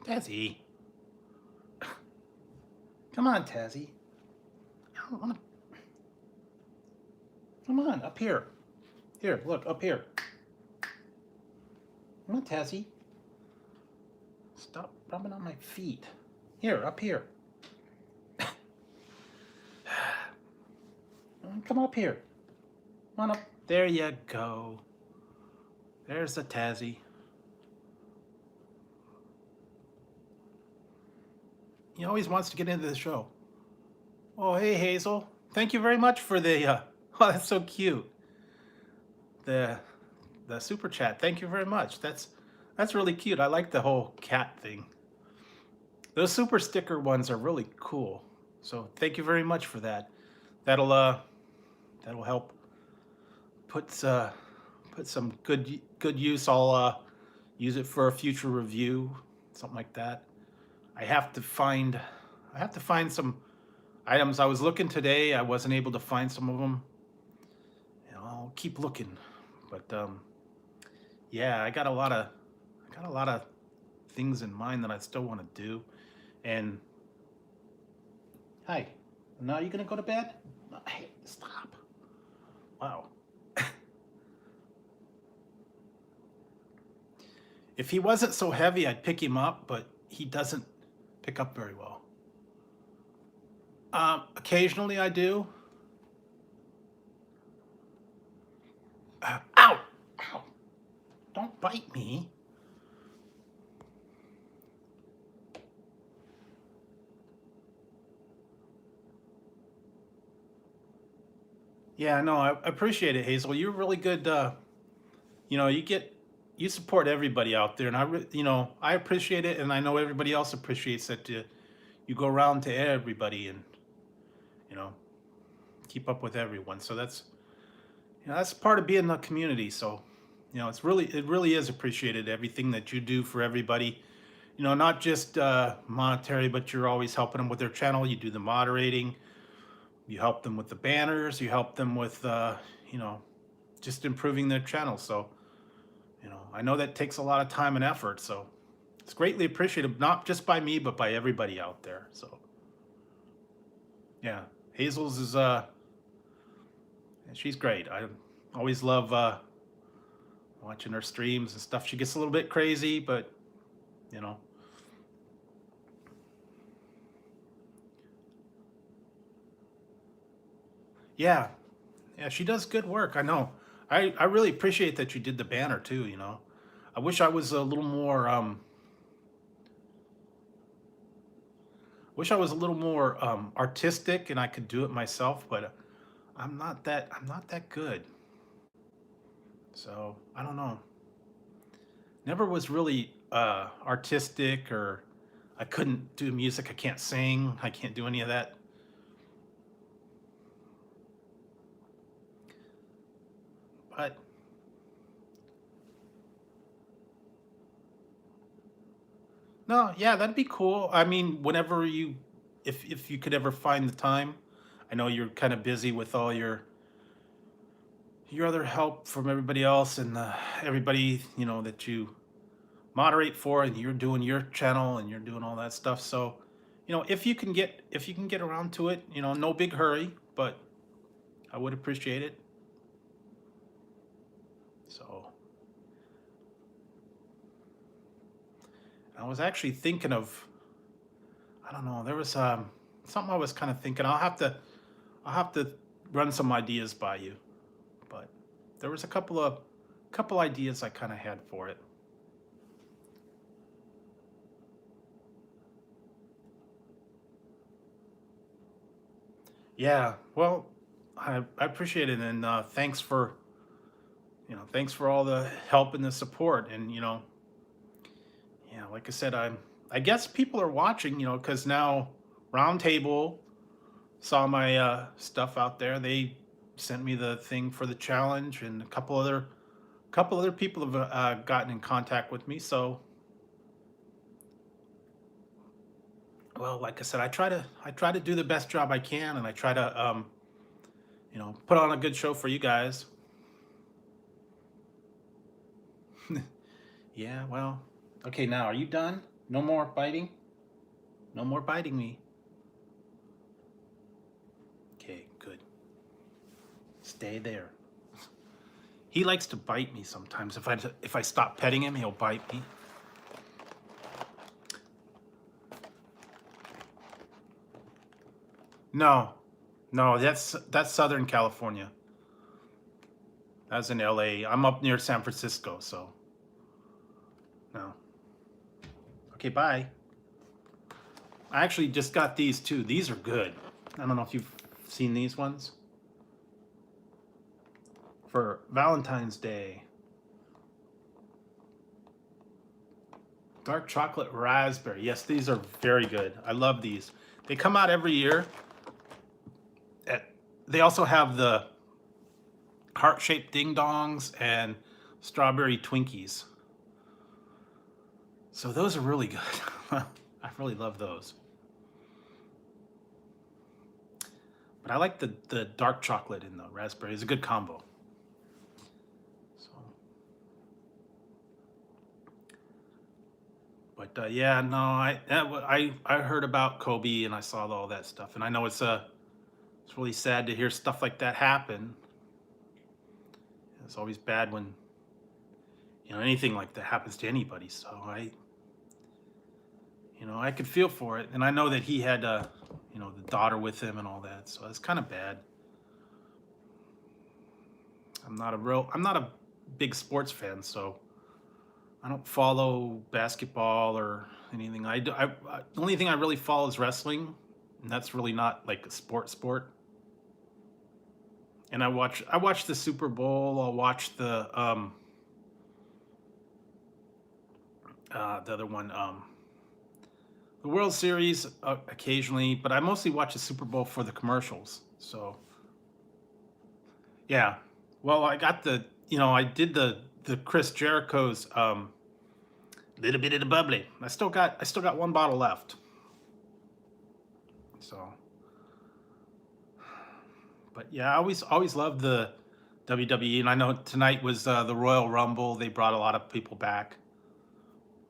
Tazzy. Come on, Tazzy. I don't want to. Come on, up here. Here, look, up here. Come on, Tazzy. Stop rubbing on my feet. Here, up here. Come up here. Come on up. There you go. There's the Tazzy. He always wants to get into the show. Oh, hey, Hazel. Thank you very much for the, oh, that's so cute. The super chat. Thank you very much. That's really cute. I like the whole cat thing. Those super sticker ones are really cool. So thank you very much for that. That'll help put some good use. I'll use it for a future review, something like that. I have to find some items. I was looking today. I wasn't able to find some of them. And I'll keep looking. But yeah, I got a lot of things in mind that I still want to do. And hi, now you gonna go to bed? Hey, stop! Wow. If he wasn't so heavy, I'd pick him up, but he doesn't pick up very well. Occasionally I do. Ow! Ow! Don't bite me. Yeah, no, I appreciate it, Hazel. You're really good. You know, you support everybody out there, and I appreciate it, and I know everybody else appreciates that. You go around to everybody and you know keep up with everyone. So that's part of being in the community. So it really is appreciated, everything that you do for everybody. Not just monetary, but you're always helping them with their channel. You do the moderating. You help them with the banners. You help them with just improving their channel. So I know that takes a lot of time and effort. So it's greatly appreciated, not just by me, but by everybody out there. So yeah, Hazel's is she's great. I always love watching her streams and stuff. She gets a little bit crazy, but yeah, she does good work. I know. I really appreciate that you did the banner too. I wish I was a little more artistic and I could do it myself, but I'm not that good. So I don't know. Never was really artistic, or I couldn't do music. I can't sing. I can't do any of that. But no, yeah, that'd be cool. I mean, whenever if you could ever find the time. I know you're kind of busy with all your other help from everybody else, and everybody that you moderate for, and you're doing your channel and you're doing all that stuff. So if you can get around to it, no big hurry, but I would appreciate it. So I was actually thinking of, I don't know, there was something I was kind of thinking. I'll have to run some ideas by you, but there was a couple ideas I kind of had for it. Yeah, well, I appreciate it, and thanks for all the help and the support, and yeah, like I said, I guess people are watching, because now Roundtable saw my stuff out there. They sent me the thing for the challenge, and a couple other people have gotten in contact with me. So well, like I said, I try to do the best job I can, and I try to put on a good show for you guys. Yeah, well, okay, now are you done? No more biting? No more biting me. Okay, good. Stay there. He likes to bite me sometimes. If I stop petting him, he'll bite me. No, no, that's Southern California. That's in LA. I'm up near San Francisco, so no. Okay, bye. I actually just got these too. These are good. I don't know if you've seen these ones. For Valentine's Day. Dark chocolate raspberry. Yes, these are very good. I love these. They come out every year. They also have the heart-shaped ding dongs and strawberry Twinkies. So those are really good. I really love those. But I like the dark chocolate in the raspberry. It's a good combo. So, but yeah, no, I heard about Kobe and I saw all that stuff, and I know it's really sad to hear stuff like that happen. It's always bad when anything like that happens to anybody. So I could feel for it, and I know that he had the daughter with him and all that, so it's kind of bad. I'm not a big sports fan, so I don't follow basketball or anything. The only thing I really follow is wrestling, and that's really not like a sport. And I watch the Super Bowl. I'll watch the other one, the World Series occasionally, but I mostly watch the Super Bowl for the commercials. So yeah, well, I got I did the Chris Jericho's little bit of the bubbly. I still got one bottle left. So, but yeah, I always loved the WWE, and I know tonight was the Royal Rumble. They brought a lot of people back,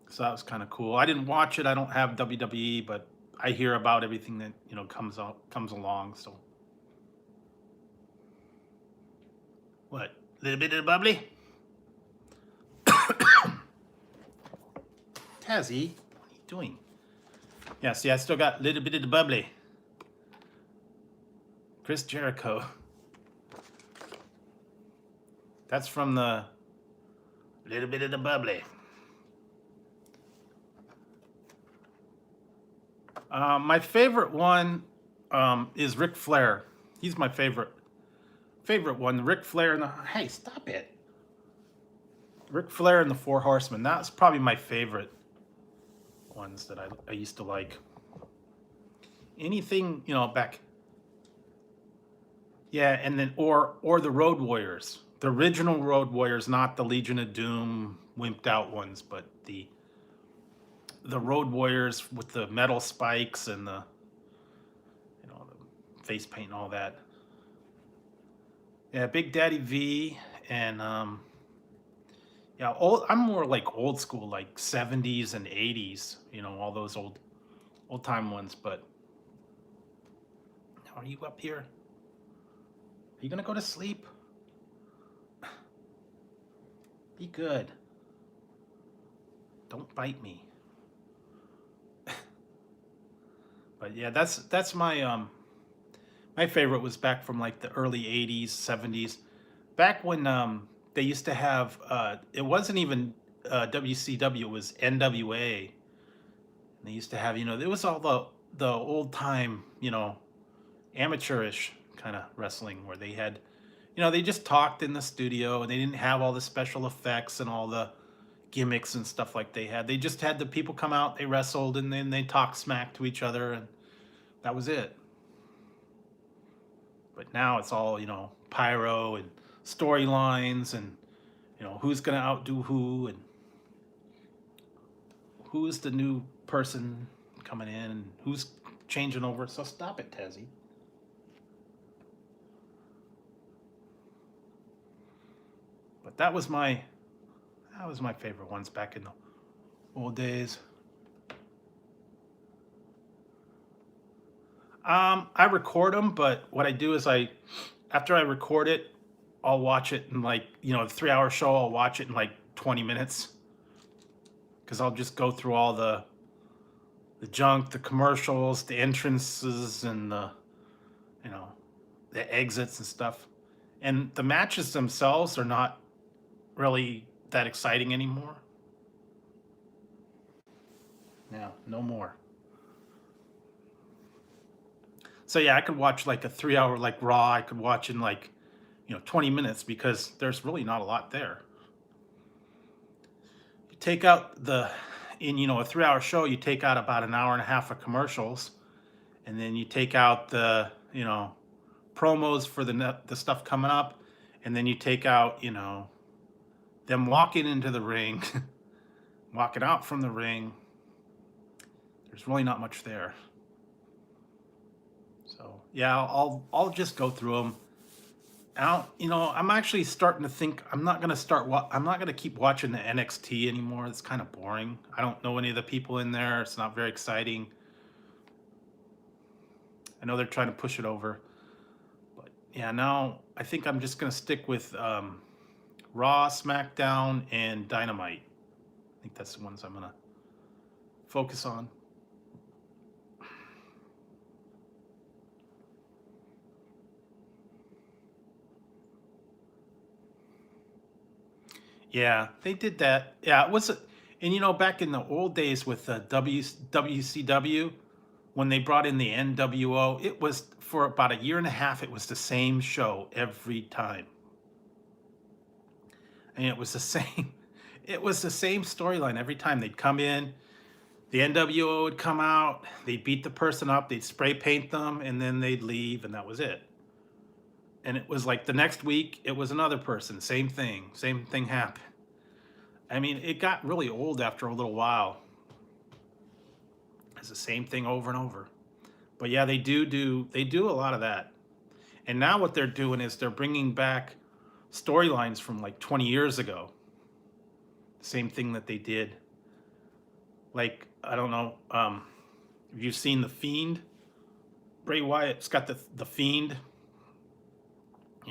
so that was kind of cool. I didn't watch it. I don't have WWE, but I hear about everything that comes along. So, what? Little bit of the bubbly? Tazzy, what are you doing? Yeah, see, I still got a little bit of the bubbly. Chris Jericho. That's from the little bit of the bubbly. My favorite one is Ric Flair. He's my favorite one. Ric Flair and hey, stop it. Ric Flair and the Four Horsemen. That's probably my favorite ones that I used to like. Anything back. Yeah, and then or the Road Warriors, the original Road Warriors, not the Legion of Doom wimped out ones, but the Road Warriors with the metal spikes and the the face paint and all that. Yeah, Big Daddy V and yeah, I'm more like old school, like 70s and 80s, all those old time ones. But are you up here? Are you gonna go to sleep? Be good. Don't bite me. But yeah, that's my my favorite was back from like the early 80s, 70s. Back when they used to have it wasn't even WCW, it was NWA. And they used to have, it was all the old time, amateurish kind of wrestling where they had, they just talked in the studio and they didn't have all the special effects and all the gimmicks and stuff like they had. They just had the people come out, they wrestled, and then they talked smack to each other, and that was it. But now it's all, pyro and storylines and, who's going to outdo who and who's the new person coming in and who's changing over. So stop it, Tezzy. But that was my favorite ones back in the old days. I record them, but what I do is after I record it, I'll watch it in like, the 3-hour show, I'll watch it in like 20 minutes. Because I'll just go through all the junk, the commercials, the entrances, and the exits and stuff. And the matches themselves are not really that exciting anymore. Yeah, no more. So yeah, I could watch like a 3-hour like Raw. I could watch in like 20 minutes because there's really not a lot there. You take out in a 3-hour show, you take out about an hour and a half of commercials, and then you take out the promos for the stuff coming up, and then you take out them walking into the ring, walking out from the ring. There's really not much there. So yeah, I'll just go through them. I'm actually starting to think I'm not gonna keep watching the NXT anymore. It's kind of boring. I don't know any of the people in there. It's not very exciting. I know they're trying to push it over, but yeah, now I think I'm just gonna stick with Raw, SmackDown, and Dynamite. I think that's the ones I'm gonna focus on. Yeah, they did that. Yeah, it was, and back in the old days with WCW, when they brought in the NWO, it was for about a year and a half. It was the same show every time, and it was the same. It was the same storyline every time. They'd come in, the NWO would come out, they'd beat the person up, they'd spray paint them, and then they'd leave, and that was it. And it was like the next week, it was another person, same thing happened. I mean, it got really old after a little while. It's the same thing over and over. But yeah, they do a lot of that. And now what they're doing is they're bringing back storylines from like 20 years ago. Same thing that they did. Like, I don't know, have you seen The Fiend? Bray Wyatt's got the Fiend.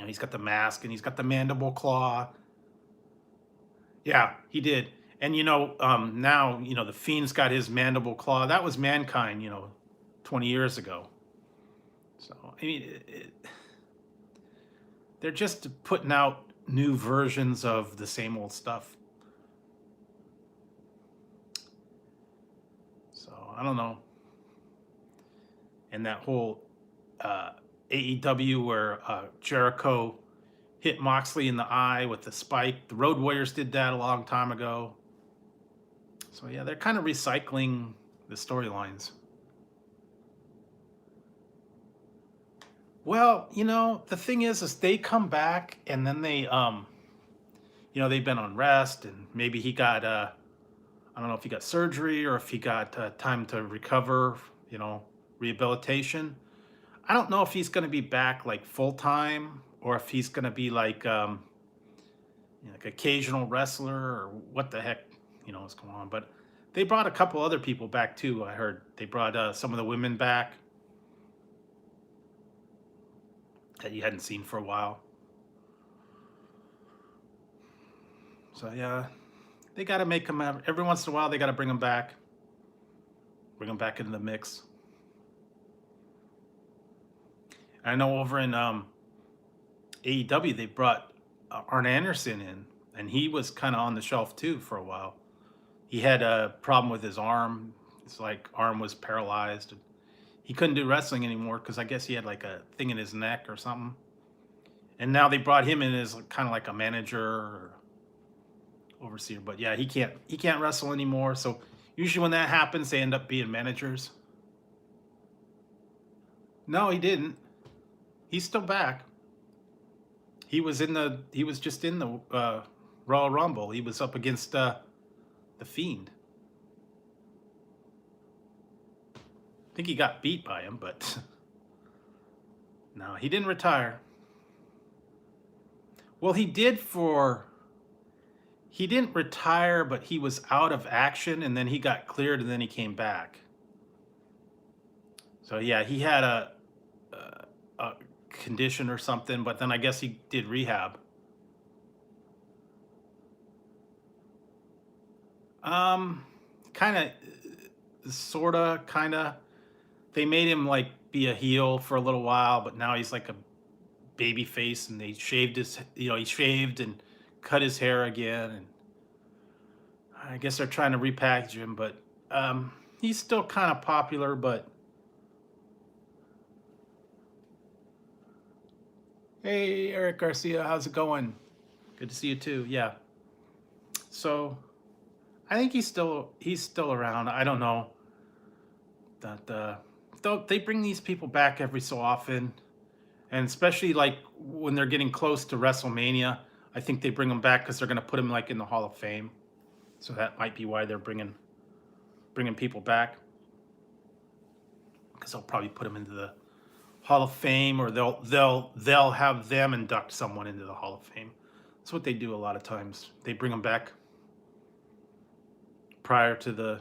He's got the mask and he's got the mandible claw. Yeah, he did. And now the Fiend's got his mandible claw. That was Mankind 20 years ago. So I mean, they're just putting out new versions of the same old stuff. So I don't know. And that whole AEW where Jericho hit Moxley in the eye with the spike. The Road Warriors did that a long time ago. So yeah, they're kind of recycling the storylines. Well, the thing is they come back and then they they've been on rest and maybe he got I don't know if he got surgery or if he got time to recover, rehabilitation. I don't know if he's going to be back like full time or if he's going to be like like occasional wrestler or what the heck is going on. But they brought a couple other people back too. I heard they brought some of the women back that you hadn't seen for a while. So yeah, they got to make them every once in a while. They got to bring them back into the mix. I know over in AEW they brought Arn Anderson in, and he was kind of on the shelf too for a while. He had a problem with his arm. It's like arm was paralyzed. He couldn't do wrestling anymore because I guess he had like a thing in his neck or something. And now they brought him in as kind of like a manager or overseer. But yeah, he can't wrestle anymore. So usually when that happens, they end up being managers. No, he didn't. He's still back. He was just in the Royal Rumble. He was up against the Fiend. I think he got beat by him, but no, he didn't retire. Well, he didn't retire, but he was out of action, and then he got cleared, and then he came back. So yeah, he had a condition or something, but then I guess he did rehab. Um, kind of, sorta, kind of. They made him like be a heel for a little while, but now he's like a baby face, and they shaved he shaved and cut his hair again, and I guess they're trying to repackage him, but he's still kind of popular. But hey, Eric Garcia, how's it going? Good to see you too. Yeah. So I think he's still around. I don't know that they bring these people back every so often, and especially like when they're getting close to WrestleMania, I think they bring them back because they're going to put him like in the Hall of Fame. So that might be why they're bringing people back, because they'll probably put him into the Hall of Fame, or they'll have them induct someone into the Hall of Fame. That's what they do a lot of times. They bring them back prior to the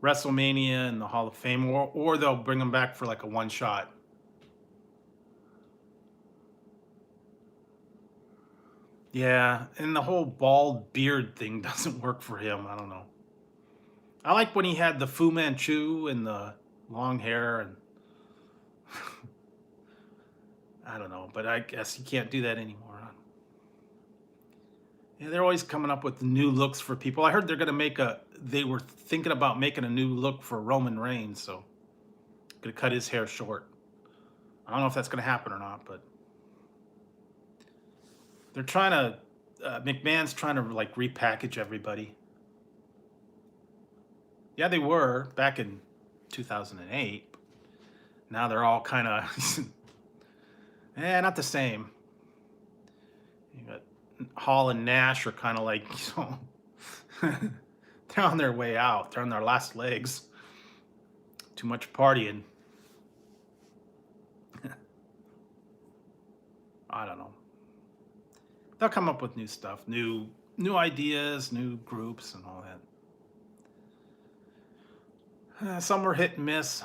WrestleMania and the Hall of Fame, or they'll bring them back for like a one shot. Yeah, and the whole bald beard thing doesn't work for him. I don't know. I like when he had the Fu Manchu and the long hair, and I don't know, but I guess he can't do that anymore. Huh? Yeah, they're always coming up with new looks for people. I heard they were thinking about making a new look for Roman Reigns, so gonna cut his hair short. I don't know if that's gonna happen or not, but they're trying to. McMahon's trying to like repackage everybody. Yeah, they were back in 2008. Now they're all kind of, not the same. You got Hall and Nash are kind of like, they're on their way out. They're on their last legs. Too much partying. I don't know. They'll come up with new stuff, new ideas, new groups, and all that. Some were hit and miss.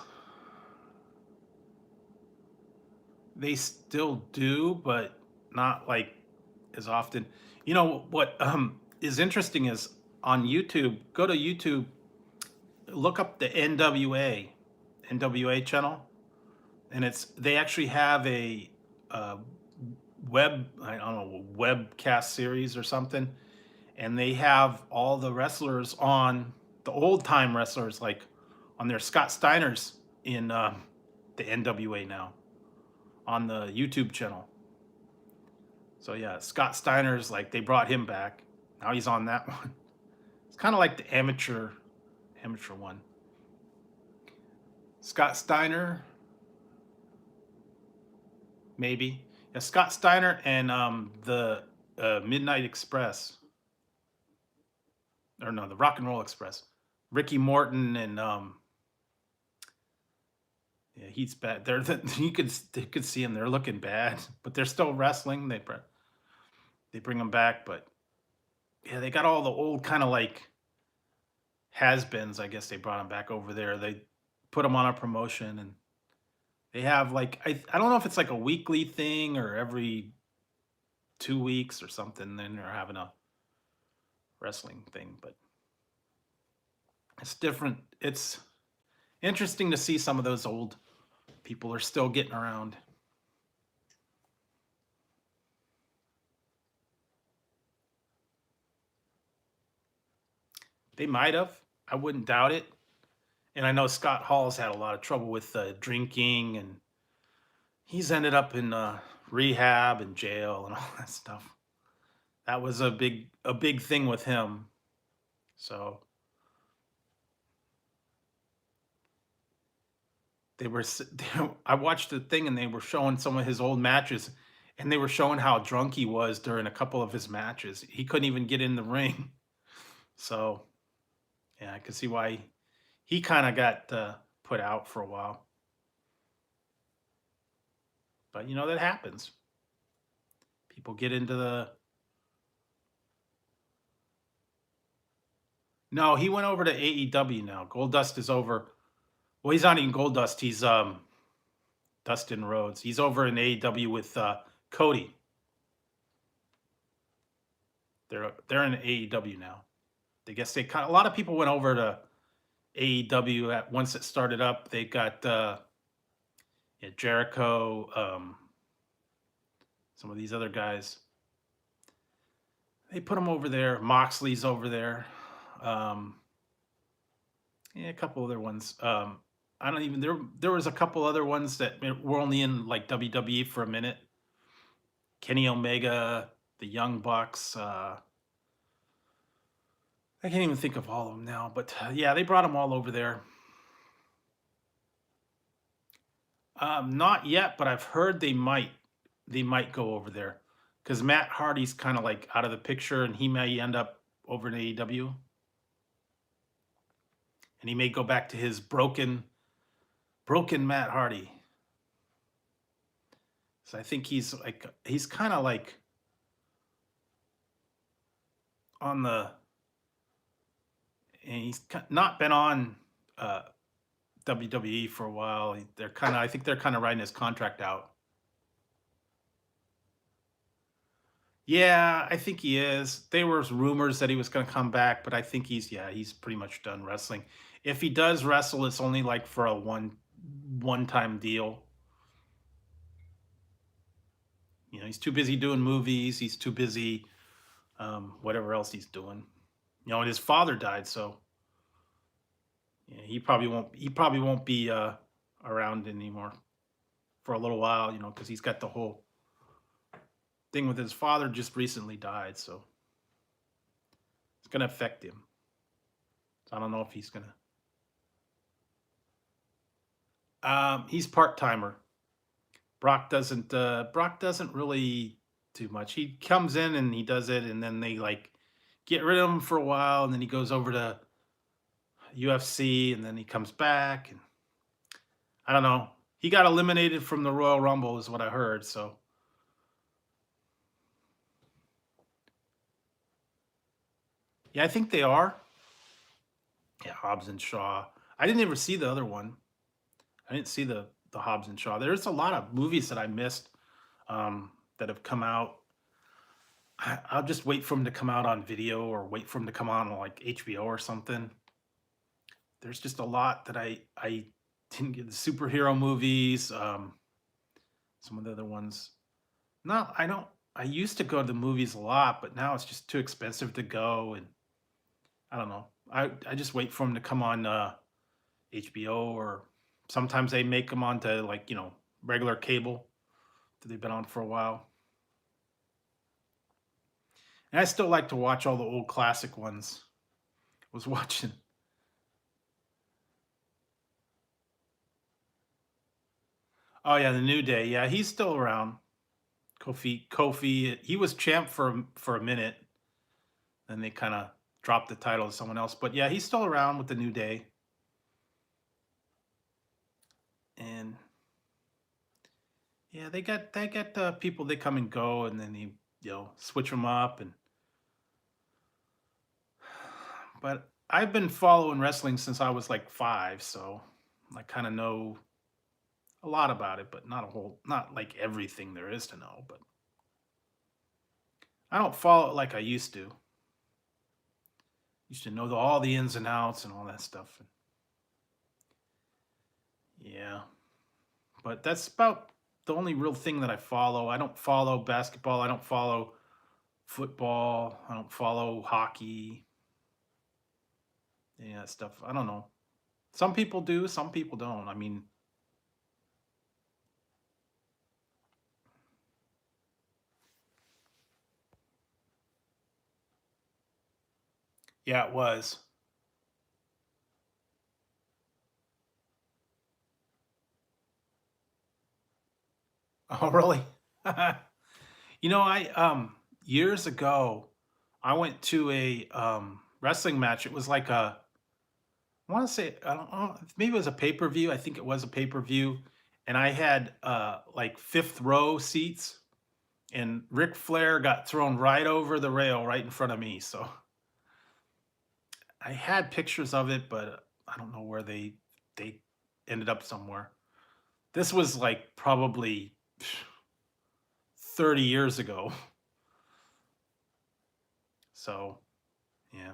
They still do, but not like as often. You know what is interesting is on YouTube. Go to YouTube, look up the NWA channel, and they actually have a I don't know, webcast series or something, and they have all the wrestlers on, the old time wrestlers, like on their Scott Steiner's in the NWA now on the YouTube channel. So yeah, Scott Steiner's, like, they brought him back. Now he's on that one. It's kind of like the amateur one. Scott Steiner, maybe. Yeah, Scott Steiner and the Midnight Express, or no, the Rock and Roll Express. Ricky Morton and yeah, he's bad. You could see him. They're looking bad, but they're still wrestling. They bring them back, but yeah, they got all the old kind of like has-beens. I guess they brought them back over there. They put them on a promotion, and they have like I don't know if it's like a weekly thing or every 2 weeks or something. Then they're having a wrestling thing, but it's different. It's interesting to see some of those old people are still getting around. They might have. I wouldn't doubt it. And I know Scott Hall's had a lot of trouble with drinking, and he's ended up in rehab and jail and all that stuff. That was a big thing with him. So I watched the thing, and they were showing some of his old matches, and they were showing how drunk he was during a couple of his matches. He couldn't even get in the ring. So yeah, I could see why he kind of got put out for a while. But you know, that happens. People get into the. No, he went over to AEW now. Goldust is over. Well, he's not even Goldust. He's Dustin Rhodes. He's over in AEW with Cody. They're in AEW now. I guess they kind of, a lot of people went over to AEW at once it started up. They got yeah, Jericho, some of these other guys. They put them over there. Moxley's over there. Yeah, a couple other ones. I don't even there was a couple other ones that were only in like WWE for a minute. Kenny Omega, the Young Bucks. I can't even think of all of them now, but yeah, they brought them all over there. Not yet, but I've heard they might go over there because Matt Hardy's kind of like out of the picture, and he may end up over in AEW, and he may go back to his broken Matt Hardy. So I think he's kind of like on the, and he's not been on WWE for a while. I think they're kind of riding his contract out. Yeah, I think he is. There was rumors that he was going to come back, but I think he's pretty much done wrestling. If he does wrestle, it's only like for a one-time deal. You know, he's too busy doing movies. He's too busy, whatever else he's doing. You know, and his father died, so yeah, he probably won't be around anymore for a little while. You know, because he's got the whole thing with his father just recently died, so it's gonna affect him. So I don't know if he's gonna. He's part timer. Brock doesn't really do much. He comes in and he does it, and then they like get rid of him for a while, and then he goes over to UFC, and then he comes back, and I don't know. He got eliminated from the Royal Rumble, is what I heard. So yeah, I think they are. Yeah, Hobbs and Shaw. I didn't ever see the other one. I didn't see the Hobbs and Shaw. There's a lot of movies that I missed that have come out. I'll just wait for them to come out on video or wait for them to come on like HBO or something. There's just a lot that I didn't get. The superhero movies, some of the other ones. No, I don't. I used to go to the movies a lot, but now it's just too expensive to go, and I don't know. I just wait for them to come on HBO, or sometimes they make them onto like regular cable that they've been on for a while. And I still like to watch all the old classic ones. I was watching. Oh yeah, the New Day. Yeah, he's still around. Kofi. He was champ for a minute, then they kind of dropped the title to someone else. But yeah, he's still around with the New Day. And yeah, they got people. They come and go, and then you switch them up. And but I've been following wrestling since I was like 5, so I kind of know a lot about it, but not like everything there is to know. But I don't follow it like I used to. Used to know all the ins and outs and all that stuff. Yeah, but that's about the only real thing that I follow. I don't follow basketball. I don't follow football. I don't follow hockey. Yeah, stuff. I don't know. Some people do, some people don't. I mean, yeah, it was. Oh, really? I years ago I went to a wrestling match. It was like I want to say, I don't know, maybe it was a pay-per-view. I think it was a pay-per-view. And I had like fifth row seats, and Ric Flair got thrown right over the rail right in front of me. So I had pictures of it, but I don't know where they ended up somewhere. This was like probably 30 years ago. So, yeah.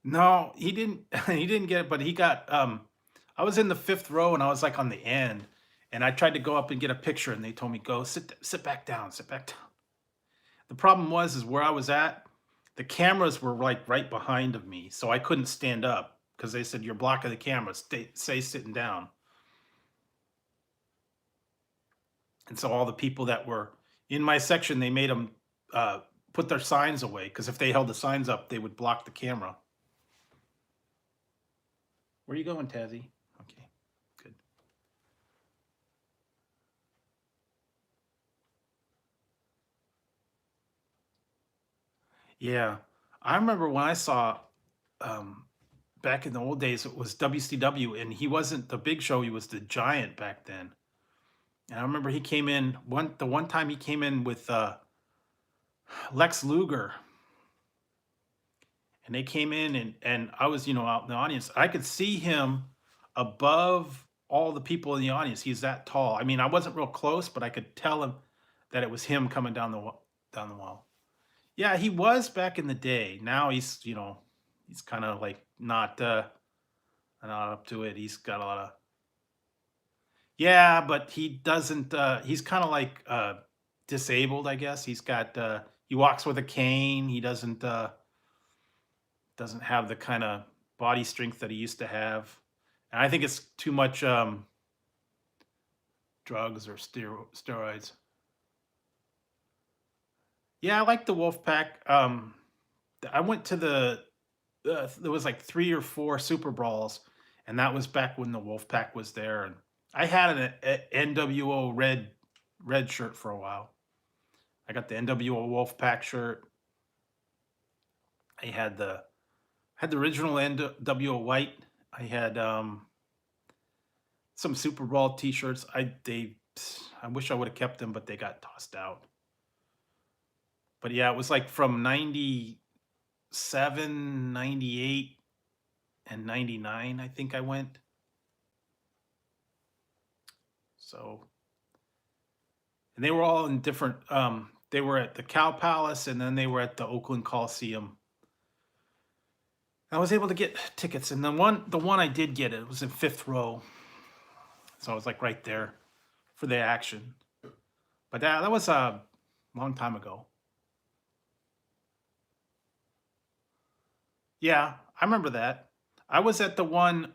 No, he didn't he didn't get it, but he got I was in the fifth row and I was like on the end, and I tried to go up and get a picture and they told me go sit back down, sit back down. The problem was is where I was at, the cameras were like right behind of me, so I couldn't stand up because they said you're blocking the camera, stay sitting down. And so all the people that were in my section, they made them put their signs away because if they held the signs up, they would block the camera. Where are you going, Tazzy? Okay, good. Yeah, I remember when I saw um, back in the old days, it was WCW, and he wasn't the Big Show; he was the Giant back then. And I remember he came in the one time he came in with Lex Luger, and they came in and I was out in the audience. I could see him above all the people in the audience. He's that tall. I mean, I wasn't real close, but I could tell him that it was him coming down the wall. Yeah, he was back in the day. Now he's kind of like not up to it. He's got a lot of yeah, but he doesn't. He's kind of like disabled, I guess. He walks with a cane. He doesn't have the kind of body strength that he used to have, and I think it's too much drugs or steroids. Yeah, I like the Wolfpack. I went to there was like 3 or 4 Super Brawls, and that was back when the Wolfpack was there. And I had an NWO red shirt for a while. I got the NWO Wolfpack shirt. I had the original NWO white. I had some Super Brawl T-shirts. I wish I would have kept them, but they got tossed out. But yeah, it was like from 97, 98, and 99, I think I went. So, and they were all in different, they were at the Cow Palace and then they were at the Oakland Coliseum. I was able to get tickets, and the one I did get, it was in fifth row. So I was like right there for the action. But that was a long time ago. Yeah, I remember that. I was at the one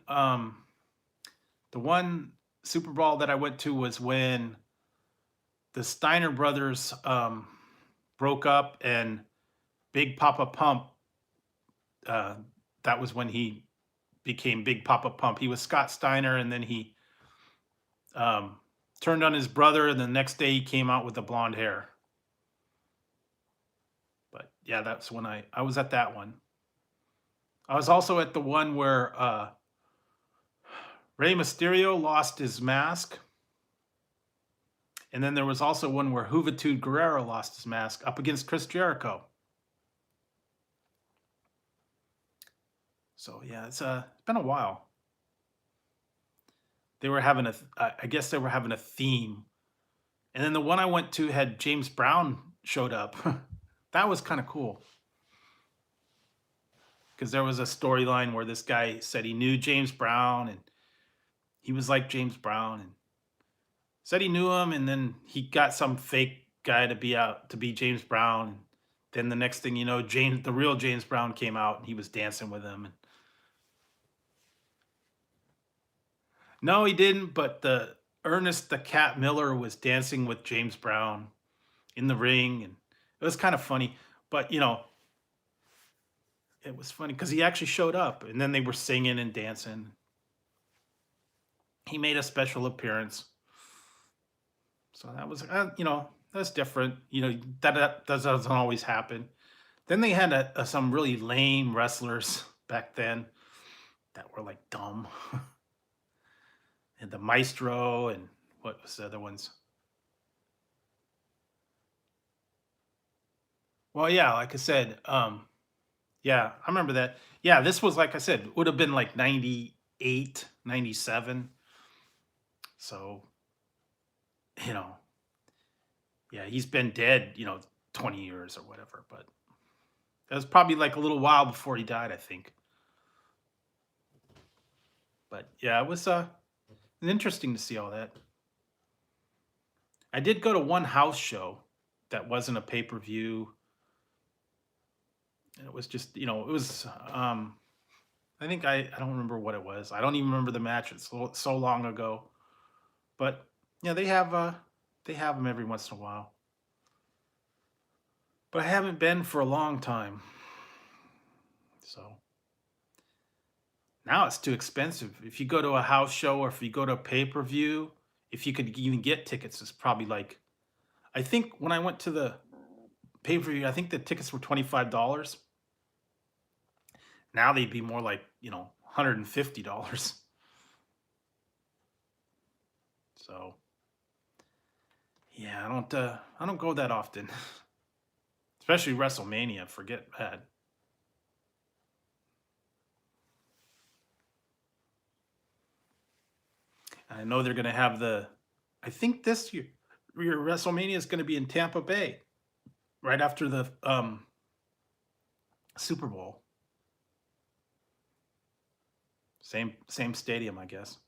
Super Bowl that I went to was when the Steiner brothers broke up, and Big Papa Pump, uh, that was when he became Big Papa Pump. He was Scott Steiner, and then he um, turned on his brother, and the next day he came out with the blonde hair. But yeah, that's when I was at that one. I was also at the one where Rey Mysterio lost his mask. And then there was also one where Juventud Guerrero lost his mask up against Chris Jericho. So yeah, it's been a while. They were having I guess they were having a theme. And then the one I went to had James Brown showed up. That was kind of cool. Because there was a storyline where this guy said he knew James Brown and he was like James Brown and said he knew him, and then he got some fake guy to be James Brown. And then the next thing you know, the real James Brown came out and he was dancing with him. And no, he didn't, but the Ernest the Cat Miller was dancing with James Brown in the ring, and it was kind of funny. But it was funny because he actually showed up, and then they were singing and dancing. He made a special appearance. So that was, that's different. You know, that doesn't always happen. Then they had some really lame wrestlers back then that were like dumb, and the Maestro and what was the other ones? Well, yeah, like I said, yeah, I remember that. Yeah, this was like I said, would have been like 98, 97. So, you know, yeah, he's been dead, 20 years or whatever, but that was probably like a little while before he died, I think. But yeah, it was interesting to see all that. I did go to one house show that wasn't a pay-per-view. And it was just, it was I think I don't remember what it was. I don't even remember the match. It's so long ago. But yeah, they have them every once in a while. But I haven't been for a long time. So now it's too expensive. If you go to a house show or if you go to a pay-per-view, if you could even get tickets, it's probably like I think when I went to the pay-per-view, I think the tickets were $25. Now they'd be more like, $150. So yeah, I don't go that often. Especially WrestleMania, forget that. I know they're gonna have I think this year your WrestleMania is gonna be in Tampa Bay, right after the Super Bowl. Same stadium, I guess.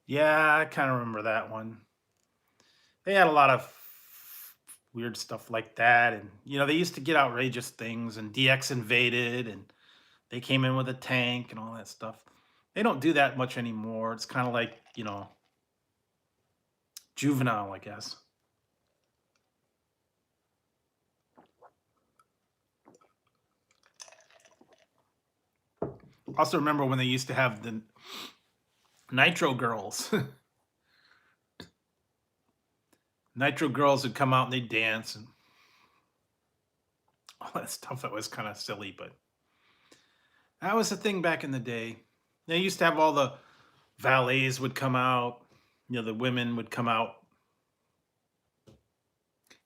Yeah, I kind of remember that one. They had a lot of weird stuff like that, and they used to get outrageous things, and DX invaded, and they came in with a tank and all that stuff. They don't do that much anymore. It's kind of like juvenile, I guess. Also remember when they used to have the Nitro Girls. Nitro Girls would come out and they'd dance and all that stuff that was kind of silly, but that was the thing back in the day. They used to have all the valets would come out, the women would come out.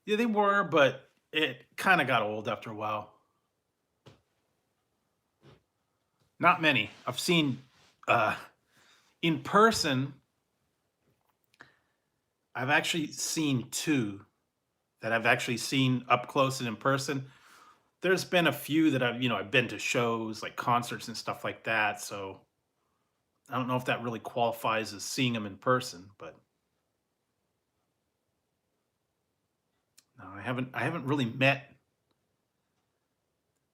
Yeah, they were, but it kind of got old after a while. Not many. I've seen uh in person, I've actually seen two that I've actually seen up close and in person. There's been a few that I've been to shows like concerts and stuff like that, so I don't know if that really qualifies as seeing them in person, but no, I haven't really met,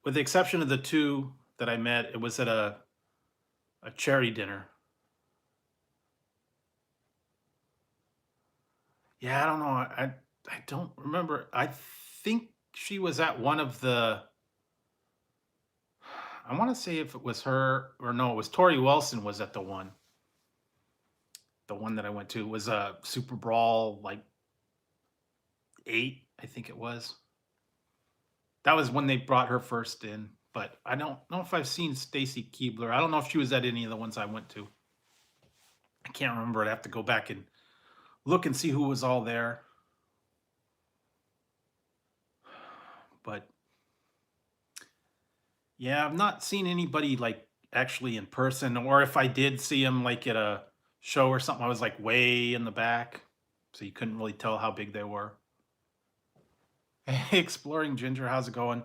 with the exception of the two that I met, it was at a charity dinner. Yeah, I don't know. I don't remember. I think she was at one of the I want to say if it was her or no, it was Tori Wilson was at the one. The one that I went to was a Super Brawl like 8, I think it was. That was when they brought her first in, but I don't know if I've seen Stacy Keebler. I don't know if she was at any of the ones I went to. I can't remember. I'd have to go back and look and see who was all there. But yeah, I've not seen anybody like actually in person, or if I did see him like at a show or something, I was like way in the back, so you couldn't really tell how big they were. Hey, Exploring Ginger, how's it going?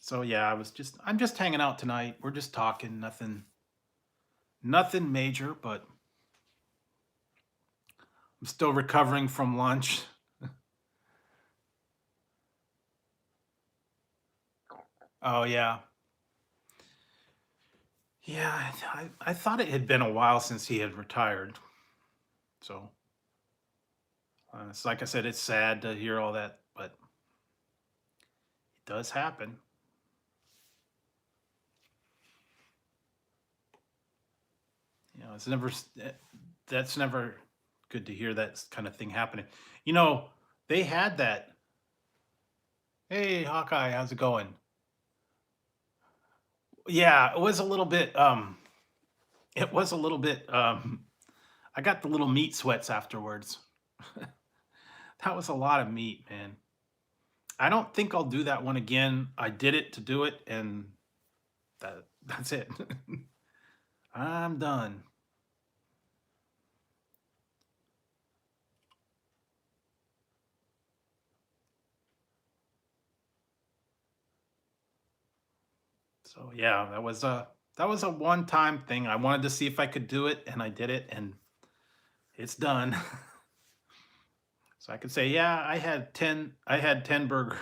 So yeah, I'm just hanging out tonight. We're just talking, nothing major, but I'm still recovering from lunch. Oh yeah. Yeah, I thought it had been a while since he had retired. So it's like I said, it's sad to hear all that, but it does happen. it's never that's never good to hear that kind of thing happening. You know, they had that. Hey, Hawkeye, how's it going? Yeah, it was a little bit. It was a little bit. I got the little meat sweats afterwards. That was a lot of meat, man. I don't think I'll do that one again. I did it to do it, and that's it. I'm done. So yeah, that was a one-time thing. I wanted to see if I could do it, and I did it, and it's done. So I could say, yeah, I had 10 burgers,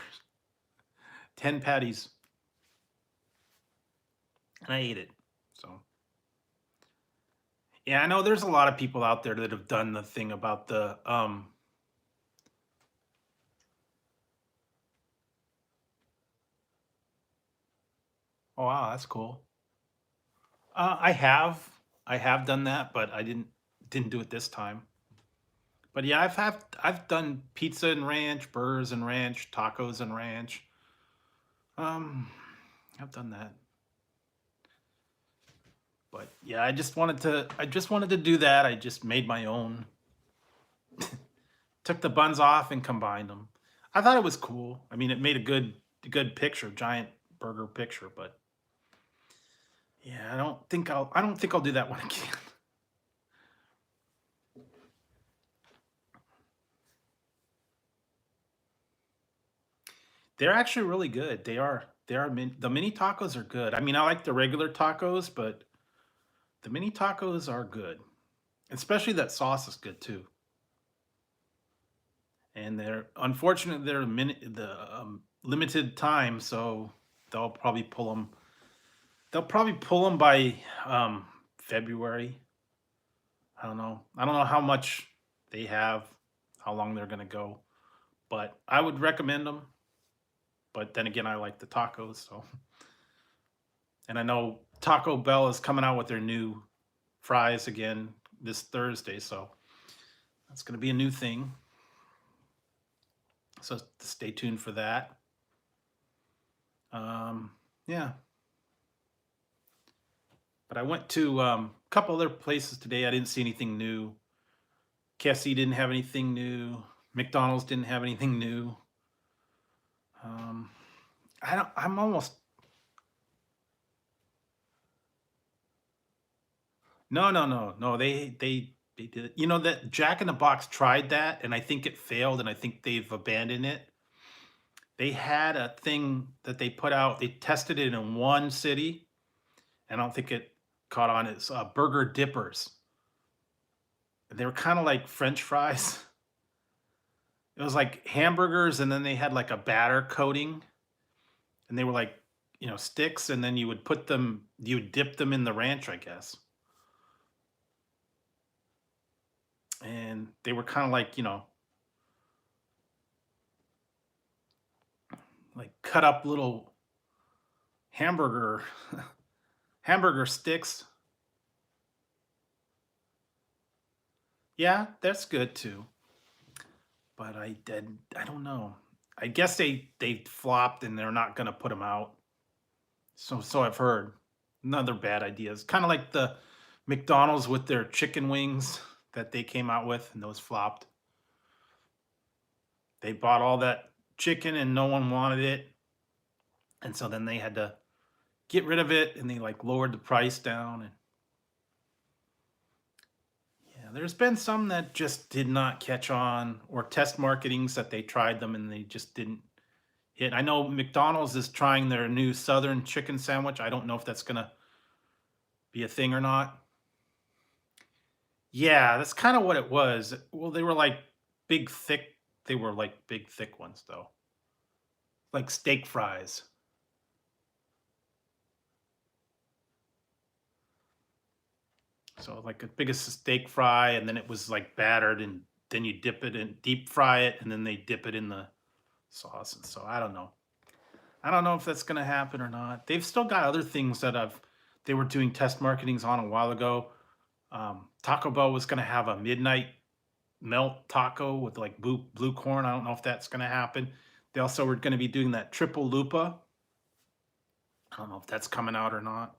10 patties, and I ate it. So yeah, I know there's a lot of people out there that have done the thing about the oh wow, that's cool. I have done that, but I didn't do it this time. But yeah, I've done pizza and ranch, burgers and ranch, tacos and ranch. Um, I've done that. But yeah, I just wanted to do that. I just made my own. Took the buns off and combined them. I thought it was cool. I mean, it made a good picture, giant burger picture, but yeah, I don't think I'll do that one again. They're actually really good. The mini tacos are good. I mean, I like the regular tacos, but the mini tacos are good. Especially that sauce is good too. And they're unfortunately limited time, so they'll probably pull them. They'll probably pull them by February. I don't know how much they have, how long they're gonna go, but I would recommend them. But then again, I like the tacos, so and I know Taco Bell is coming out with their new fries again this Thursday, so that's gonna be a new thing. So stay tuned for that. Yeah, but I went to a couple other places today. I didn't see anything new. KFC didn't have anything new. McDonald's didn't have anything new. Um, I don't. I'm almost. No, no, no, no. They did it. You know that Jack in the Box tried that, and I think it failed, and I think they've abandoned it. They had a thing that they put out. They tested it in one city, and I don't think it caught on. It's burger dippers. They were kind of like French fries. It was like hamburgers, and then they had like a batter coating, and they were like sticks, and then you would dip them in the ranch, I guess. And they were kind of like like cut up little hamburger hamburger sticks. Yeah, that's good too. But I don't know. I guess they flopped and they're not gonna put them out. So I've heard. Another bad idea. It's kind of like the McDonald's with their chicken wings that they came out with, and those flopped. They bought all that chicken and no one wanted it, and so then they had to get rid of it, and they like lowered the price down. And yeah, there's been some that just did not catch on, or test marketings that they tried them and they just didn't hit. I know McDonald's is trying their new Southern chicken sandwich. I don't know if that's gonna be a thing or not. Yeah, that's kind of what it was. Well, they were like big, thick. They were like big, thick ones, though, like steak fries. So like a biggest steak fry, and then it was like battered, and then you dip it in, deep fry it, and then they dip it in the sauce. And so I don't know. I don't know if that's gonna happen or not. They've still got other things that they were doing test marketings on a while ago. Taco Bell was going to have a midnight melt taco with like blue corn. I don't know if that's going to happen. They also were going to be doing that triple lupa. I don't know if that's coming out or not.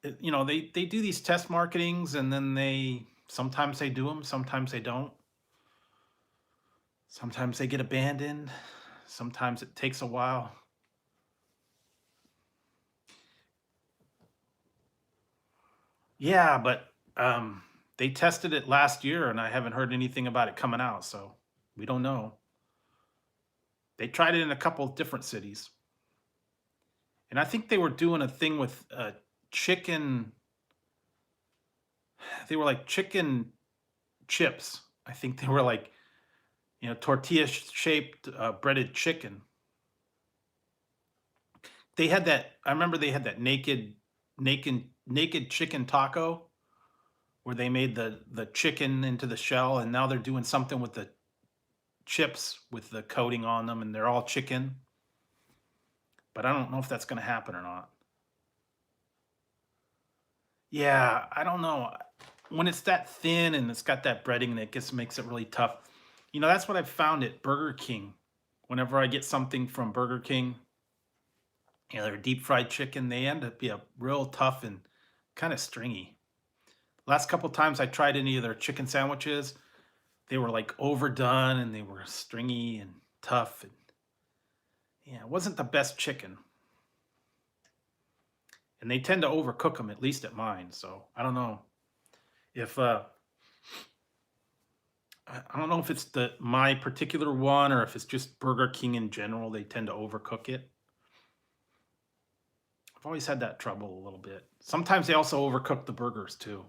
They do these test marketings, and then they sometimes they do them, sometimes they don't. Sometimes they get abandoned. Sometimes it takes a while. Yeah, but they tested it last year, and I haven't heard anything about it coming out, so we don't know. They tried it in a couple of different cities, and I think they were doing a thing with chicken. They were like chicken chips. I think they were like tortilla shaped breaded chicken. They had that. I remember they had that naked chicken taco where they made the chicken into the shell, and now they're doing something with the chips with the coating on them, and they're all chicken. But I don't know if that's going to happen or not. Yeah, I don't know. When it's that thin and it's got that breading, and it just makes it really tough. That's what I've found at Burger King. Whenever I get something from Burger King, their deep fried chicken, they end up being real tough and kind of stringy. Last couple times I tried any of their chicken sandwiches, they were like overdone and they were stringy and tough. And yeah, it wasn't the best chicken. And they tend to overcook them, at least at mine. So I don't know if I don't know if it's my particular one or if it's just Burger King in general. They tend to overcook it. I've always had that trouble a little bit. Sometimes they also overcook the burgers too.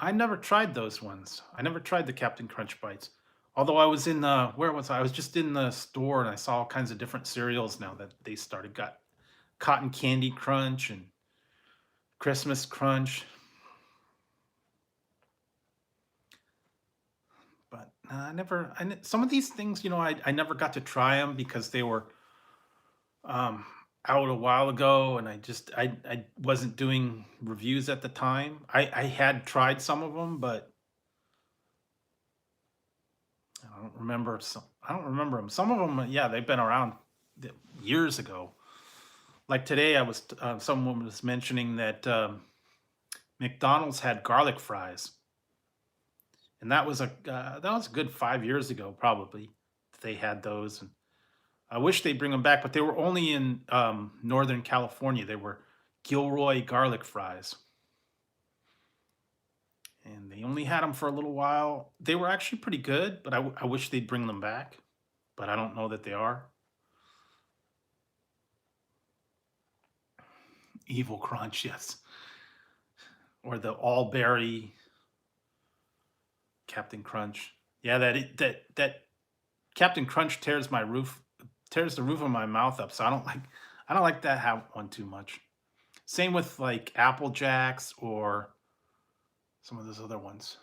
I never tried those ones. I never tried the Captain Crunch Bites. Although I was in where was I? I was just in the store and I saw all kinds of different cereals now that they started. Got Cotton Candy Crunch and Christmas Crunch. But I never. Some of these things, I never got to try them because they were um, out a while ago, and I wasn't doing reviews at the time. I had tried some of them, but I don't remember some. I don't remember them. Some of them, yeah, they've been around years ago. Like today, someone was mentioning that McDonald's had garlic fries, and that was a good 5 years ago, probably. They had those, and I wish they'd bring them back, but they were only in Northern California. They were Gilroy garlic fries, and they only had them for a little while. They were actually pretty good, but I wish they'd bring them back, but I don't know that they are. Evil Crunch, yes, or the all berry Captain Crunch. Yeah, that Captain Crunch tears the roof of my mouth up. So I don't like that have one too much. Same with like Apple Jacks or some of those other ones.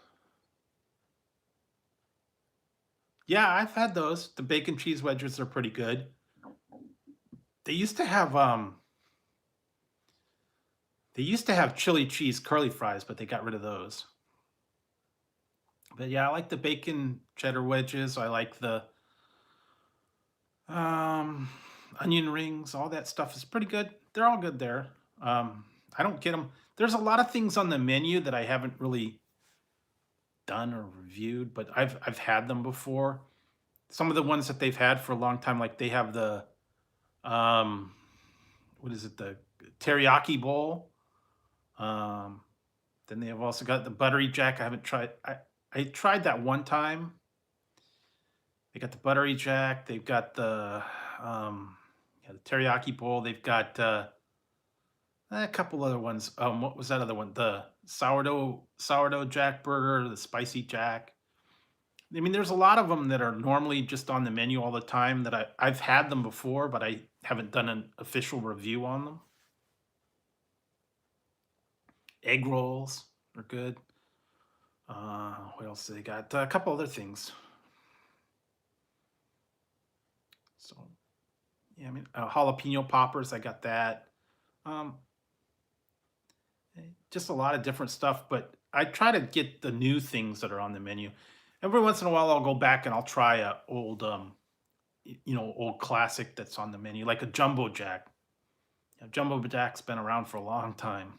Yeah, I've had those. The bacon cheese wedges are pretty good. They used to have chili cheese curly fries, but they got rid of those. But yeah, I like the bacon cheddar wedges. I like the um, onion rings. All that stuff is pretty good. They're all good there. I don't get them. There's a lot of things on the menu that I haven't really done or reviewed, but I've had them before. Some of the ones that they've had for a long time, like they have the um, what is it, the teriyaki bowl. Um, then they have also got the buttery jack. I haven't tried. I tried that one time. They got the buttery jack. They've got um, the teriyaki bowl. They've got a couple other ones. What was that other one? The sourdough jack burger, the spicy jack. I mean, there's a lot of them that are normally just on the menu all the time that I've had them before, but I haven't done an official review on them. Egg rolls are good. What else do they got? A couple other things. So Yeah, I mean, jalapeno poppers, I got that. Um, just a lot of different stuff, but I try to get the new things that are on the menu. Every once in a while, I'll go back and I'll try a old, old classic that's on the menu, like a jumbo jack. Jumbo jack's been around for a long time.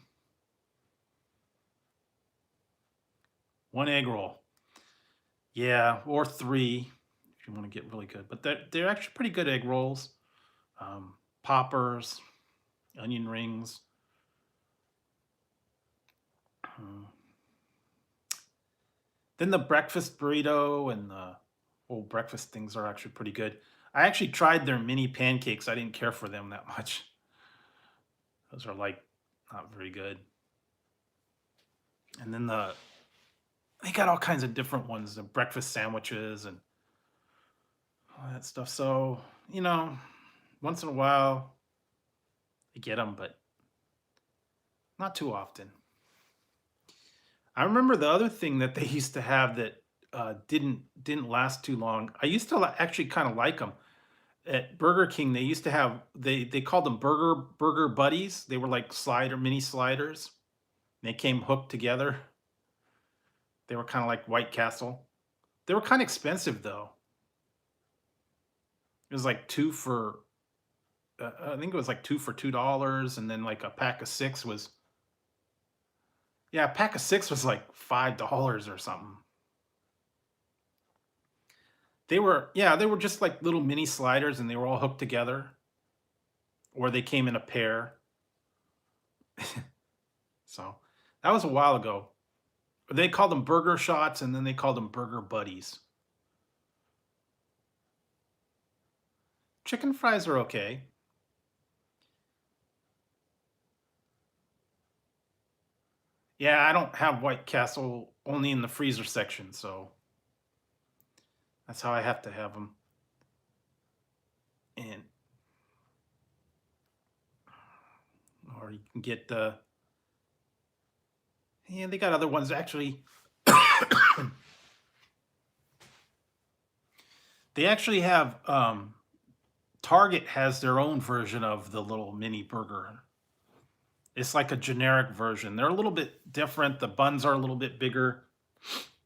One egg roll, yeah, or three if you want to get really good. But they're actually pretty good egg rolls. Poppers, onion rings. Hmm. Then the breakfast burrito and the old breakfast things are actually pretty good. I actually tried their mini pancakes. I didn't care for them that much. Those are like not very good. And then they got all kinds of different ones, the breakfast sandwiches and all that stuff. So, you know, once in a while I get them, but not too often. I remember the other thing that they used to have that didn't last too long. I used to actually kind of like them. At Burger King, they used to have they called them burger buddies. They were like mini sliders. They came hooked together. They were kind of like White Castle. They were kind of expensive though. It was like two for I think it was like two for $2, and then like a pack of six was yeah, a pack of six was like $5 or something. They were just like little mini sliders, and they were all hooked together, or they came in a pair. So that was a while ago. They called them burger shots, and then they called them burger buddies. Chicken fries are okay. Yeah, I don't have White Castle only in the freezer section, so that's how I have to have them. And or you can get the yeah, they got other ones actually. They actually have Target has their own version of the little mini burger. It's like a generic version. They're a little bit different. The buns are a little bit bigger.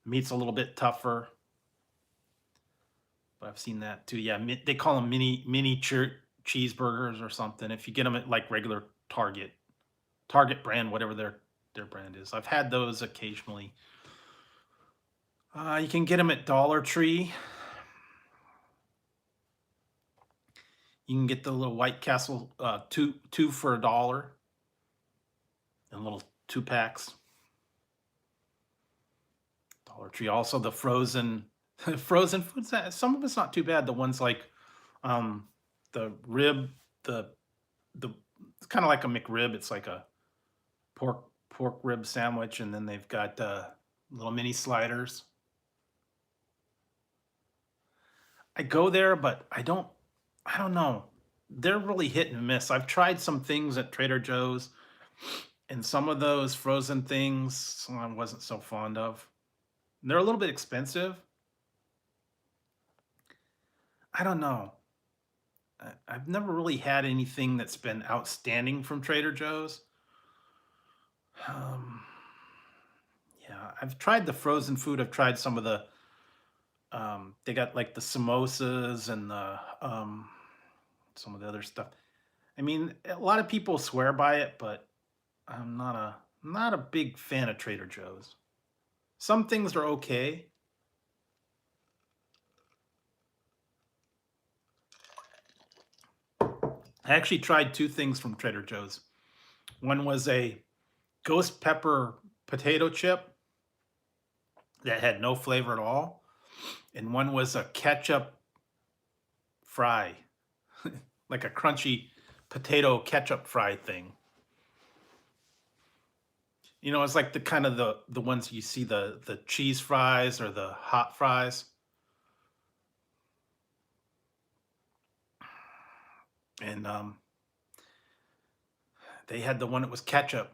Meat's a little bit tougher. But I've seen that too. Yeah, they call them mini cheeseburgers or something. If you get them at like regular Target brand, whatever their brand is. I've had those occasionally. You can get them at Dollar Tree. You can get the little White Castle two for $1, and little 2 packs. Dollar Tree. Also the frozen frozen foods. Some of it's not too bad. The ones like um, the rib, the the it's kind of like a McRib. It's like a pork rib sandwich, and then they've got little mini sliders. I go there, but I don't know. They're really hit and miss. I've tried some things at Trader Joe's, and some of those frozen things I wasn't so fond of. They're a little bit expensive. I don't know. I've never really had anything that's been outstanding from Trader Joe's. Um, yeah, I've tried the frozen food. I've tried some of the they got like the samosas and the some of the other stuff. I mean, a lot of people swear by it, but I'm not a big fan of Trader Joe's. Some things are okay. I actually tried two things from Trader Joe's. One was a ghost pepper potato chip that had no flavor at all, and one was a ketchup fry, like a crunchy potato ketchup fry thing. You know, it's like the kind of the ones you see the cheese fries or the hot fries, and they had the one that was ketchup.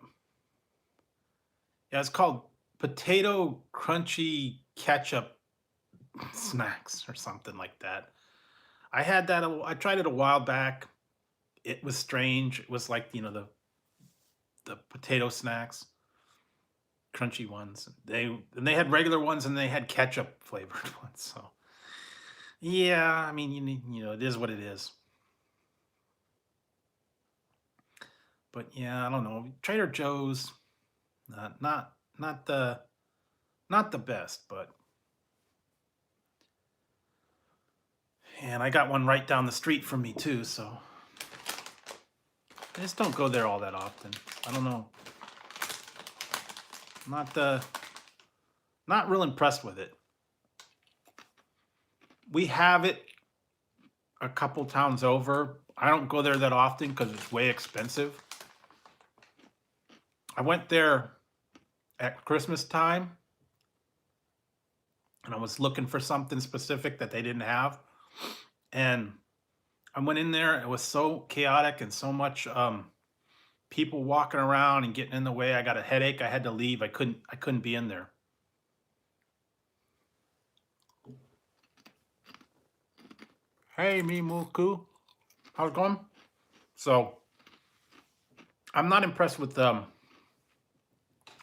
Yeah, it's called potato crunchy ketchup snacks or something like that. I had that. I tried it a while back. It was strange. It was like the potato snacks, crunchy ones. They had regular ones and they had ketchup flavored ones. So yeah, I mean it is what it is. But yeah, I don't know. Trader Joe's not the best, but and I got one right down the street from me too, so I just don't go there all that often. I don't know. Not not real impressed with it. We have it a couple towns over. I don't go there that often because it's way expensive. I went there at Christmas time and I was looking for something specific that they didn't have. And I went in there. It was so chaotic and so much people walking around and getting in the way. I got a headache. I had to leave. I couldn't be in there. Hey, Mimuku. How's it going? So I'm not impressed with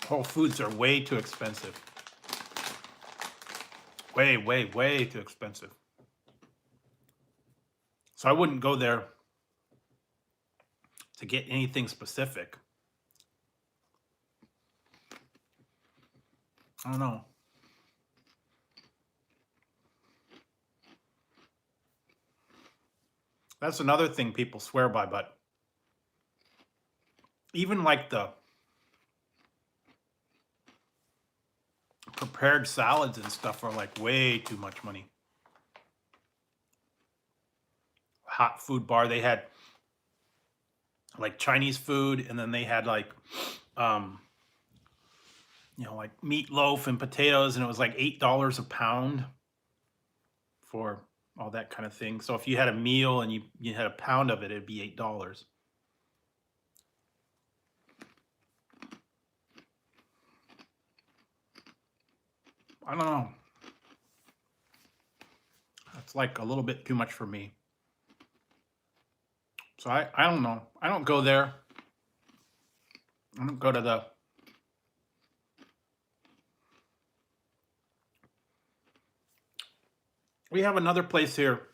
Whole Foods are way too expensive. Way, way, way too expensive. So I wouldn't go there to get anything specific. I don't know. That's another thing people swear by, but even like the prepared salads and stuff are like way too much money. Hot food bar, they had like Chinese food, and then they had like um like meatloaf and potatoes, and it was like $8 a pound for all that kind of thing. So if you had a meal and you had a pound of it, it'd be $8. I don't know. It's like a little bit too much for me. So I don't know. I don't go there. I don't go to the we have another place here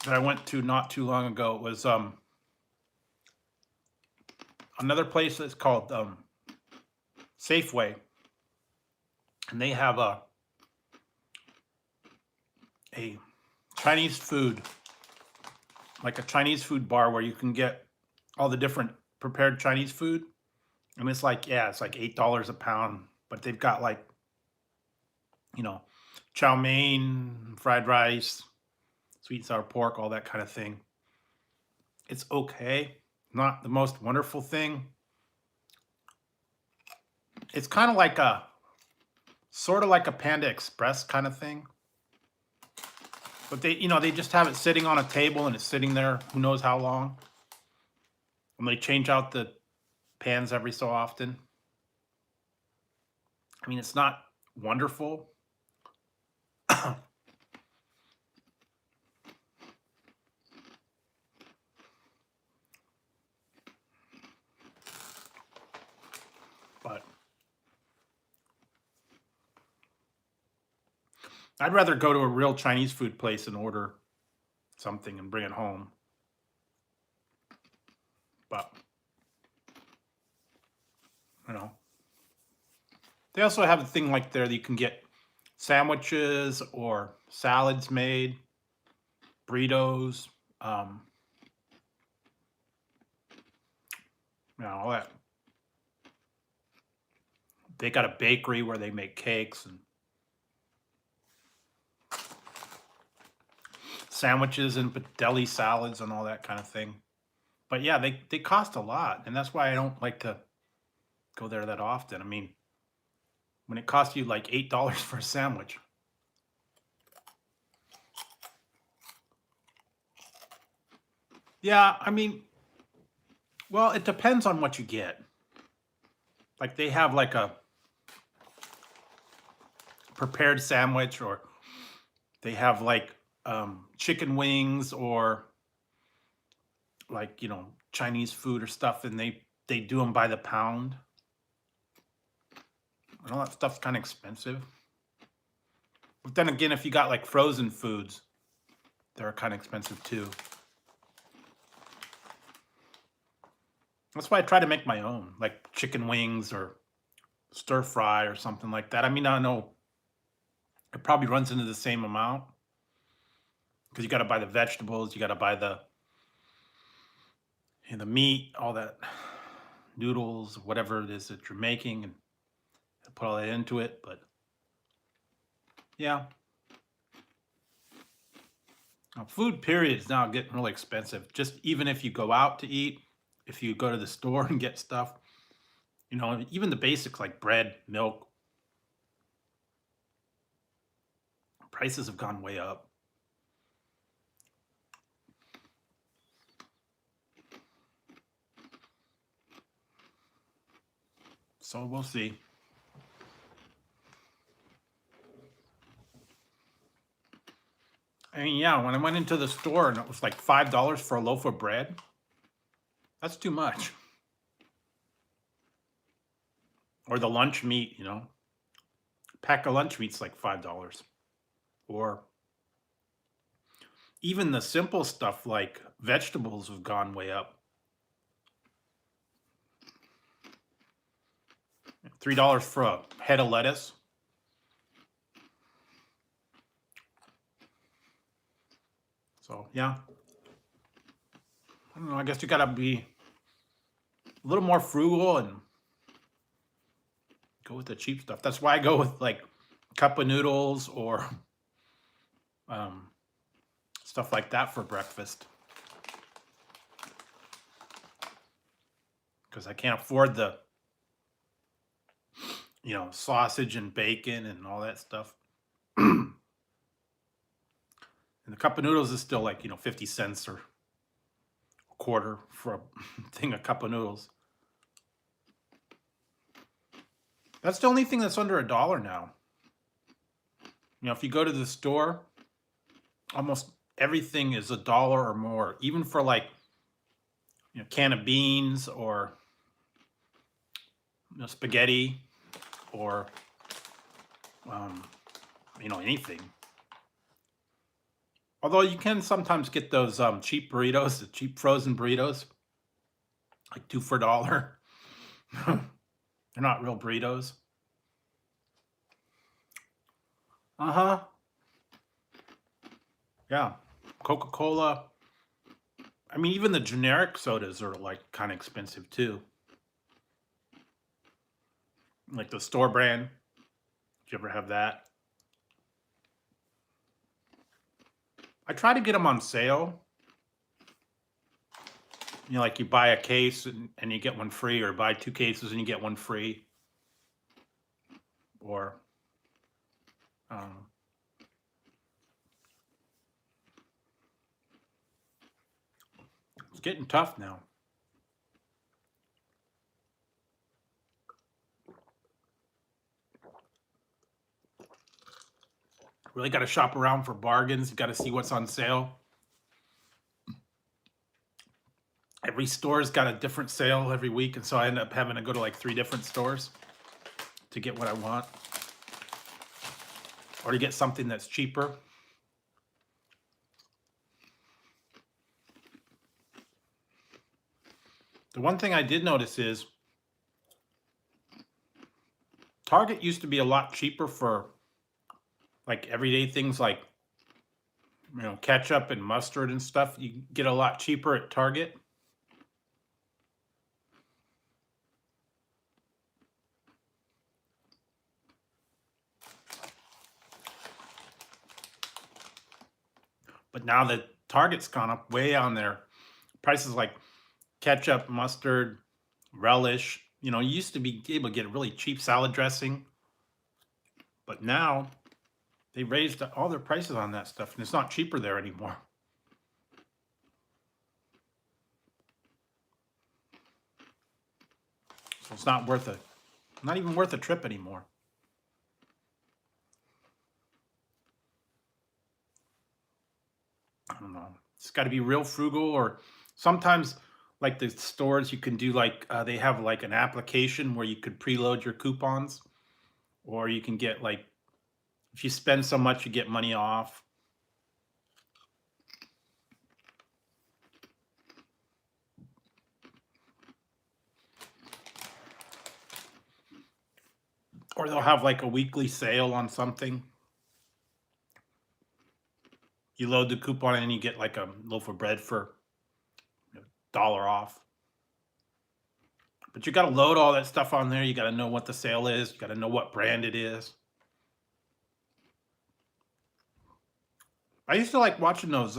that I went to not too long ago. It was another place that's called Safeway, and they have a Chinese food, like a Chinese food bar where you can get all the different prepared Chinese food, and it's like it's like $8 a pound, but they've got like chow mein, fried rice, sweet and sour pork, all that kind of thing. It's okay, not the most wonderful thing. It's kind of like a sort of like a Panda Express kind of thing. But they just have it sitting on a table and it's sitting there who knows how long. And they change out the pans every so often. I mean, it's not wonderful. But I'd rather go to a real Chinese food place and order something and bring it home. But they also have a thing like there that you can get sandwiches or salads made, burritos, all that. They got a bakery where they make cakes and sandwiches and deli salads and all that kind of thing. But yeah, they cost a lot, and that's why I don't like to go there that often. I mean, when it costs you like $8 for a sandwich. Yeah, I mean, well, it depends on what you get. Like they have like a prepared sandwich, or they have like chicken wings or like, Chinese food or stuff, and they do them by the pound. And all that stuff's kind of expensive. But then again, if you got like frozen foods, they're kind of expensive too. That's why I try to make my own, like chicken wings or stir fry or something like that. I mean, I know it probably runs into the same amount because you got to buy the vegetables, you got to buy the meat, all that noodles, whatever it is that you're making, and put all that into it. But yeah, now, food period is now getting really expensive. Just even if you go out to eat, if you go to the store and get stuff, even the basics like bread, milk, prices have gone way up. So we'll see. I mean, yeah, when I went into the store and it was like $5 for a loaf of bread, that's too much. Or the lunch meat, pack of lunch meat's like $5. Or even the simple stuff like vegetables have gone way up. $3 for a head of lettuce. So yeah, I don't know. I guess you gotta be a little more frugal and go with the cheap stuff. That's why I go with like cup of noodles or stuff like that for breakfast. Because I can't afford the sausage and bacon and all that stuff. And the cup of noodles is still like, 50 cents or a quarter for a thing, a cup of noodles. That's the only thing that's under $1 now. If you go to the store, almost everything is $1 or more, even for like, can of beans or spaghetti or, anything. Although you can sometimes get those cheap burritos, the cheap frozen burritos, like 2 for $1. They're not real burritos. Uh-huh. Yeah. Coca-Cola. I mean, even the generic sodas are like kind of expensive too. Like the store brand. Did you ever have that? I try to get them on sale. Like you buy a case and you get one free, or buy 2 cases and you get one free. Or it's getting tough now. Really got to shop around for bargains. You got to see what's on sale. Every store's got a different sale every week, and so I end up having to go to like 3 different stores to get what I want, or to get something that's cheaper. The one thing I did notice is Target used to be a lot cheaper for like everyday things like ketchup and mustard and stuff. You get a lot cheaper at Target. But now that Target's gone up way on their prices, like ketchup, mustard, relish. You used to be able to get a really cheap salad dressing, but now they raised all their prices on that stuff, and it's not cheaper there anymore. So it's not even worth a trip anymore. don't know. It's got to be real frugal, or sometimes like the stores you can do like they have like an application where you could preload your coupons, or you can get like if you spend so much you get money off. Or they'll have like a weekly sale on something. You load the coupon and you get like a loaf of bread for $1 off. But you got to load all that stuff on there. You got to know what the sale is. You got to know what brand it is. I used to like watching those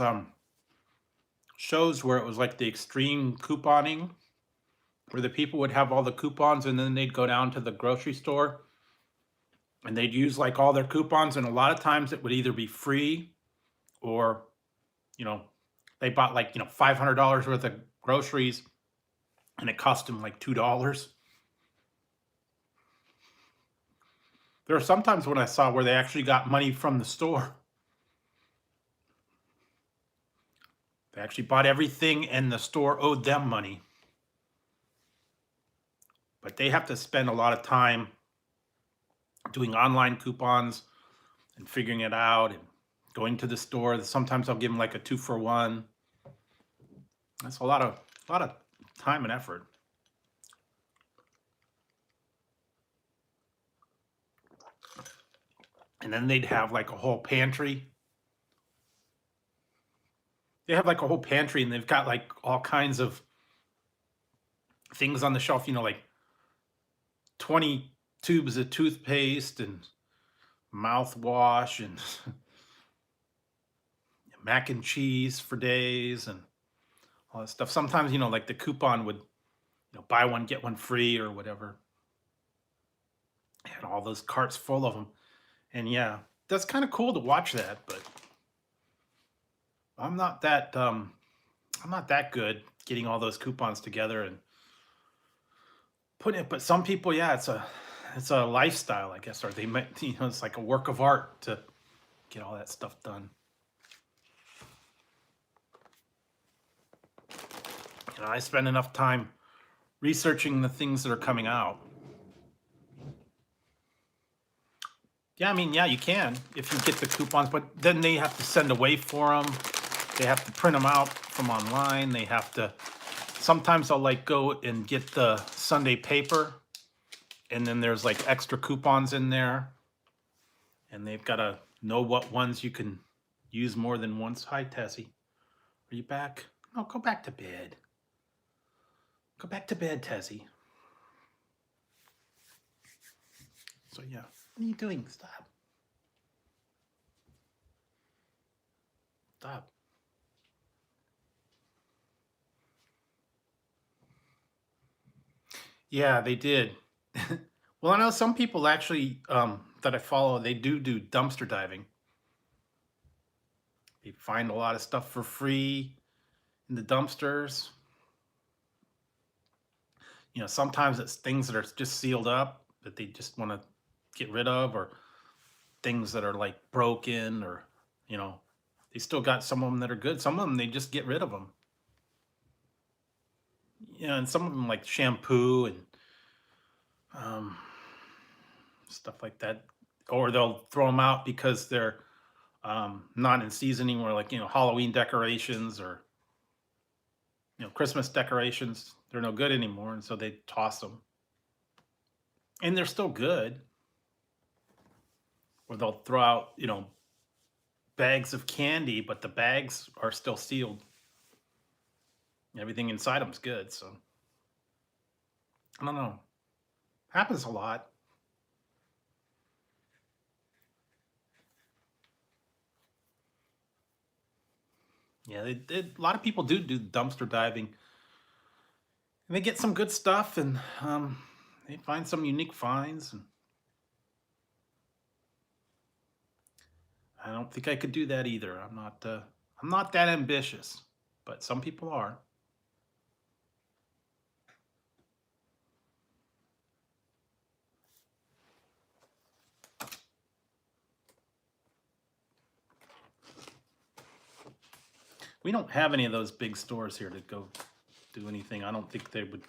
shows where it was like the extreme couponing, where the people would have all the coupons and then they'd go down to the grocery store and they'd use like all their coupons, and a lot of times it would either be free or, you know, they bought like, $500 worth of groceries and it cost them like $2. There are sometimes when I saw where they actually got money from the store. They actually bought everything and the store owed them money. But they have to spend a lot of time doing online coupons and figuring it out and going to the store. Sometimes I'll give them like a 2-for-1. That's a lot of time and effort. And then they'd have like a whole pantry. They have like a whole pantry and they've got like all kinds of things on the shelf, like 20 tubes of toothpaste and mouthwash and mac and cheese for days and all that stuff. Sometimes, like the coupon would, buy one, get one free or whatever. And all those carts full of them. And yeah, that's kind of cool to watch that, but I'm not that good getting all those coupons together and putting it. But some people, yeah, it's a lifestyle, I guess, or they might, it's like a work of art to get all that stuff done. I spend enough time researching the things that are coming out. Yeah, I mean, yeah, you can if you get the coupons, but then they have to send away for them. They have to print them out from online. They have to, sometimes I'll like go and get the Sunday paper, and then there's like extra coupons in there, and they've got to know what ones you can use more than once. Hi, Tessie. Are you back? No, go back to bed. Go back to bed, Tessie. So yeah, what are you doing? Stop. Stop. Yeah, they did. Well, I know some people actually that I follow, they do dumpster diving. They find a lot of stuff for free in the dumpsters. Sometimes it's things that are just sealed up that they just want to get rid of, or things that are like broken, or, they still got some of them that are good. Some of them, they just get rid of them. And some of them like shampoo and stuff like that, or they'll throw them out because they're not in season anymore, like Halloween decorations or Christmas decorations. They're no good anymore, and so they toss them. And they're still good. Or they'll throw out bags of candy, but the bags are still sealed. Everything inside them's good. So I don't know. Happens a lot. Yeah, a lot of people do dumpster diving, and they get some good stuff, and they find some unique finds. And I don't think I could do that either. I'm not that ambitious, but some people are. We don't have any of those big stores here to go do anything. I don't think they would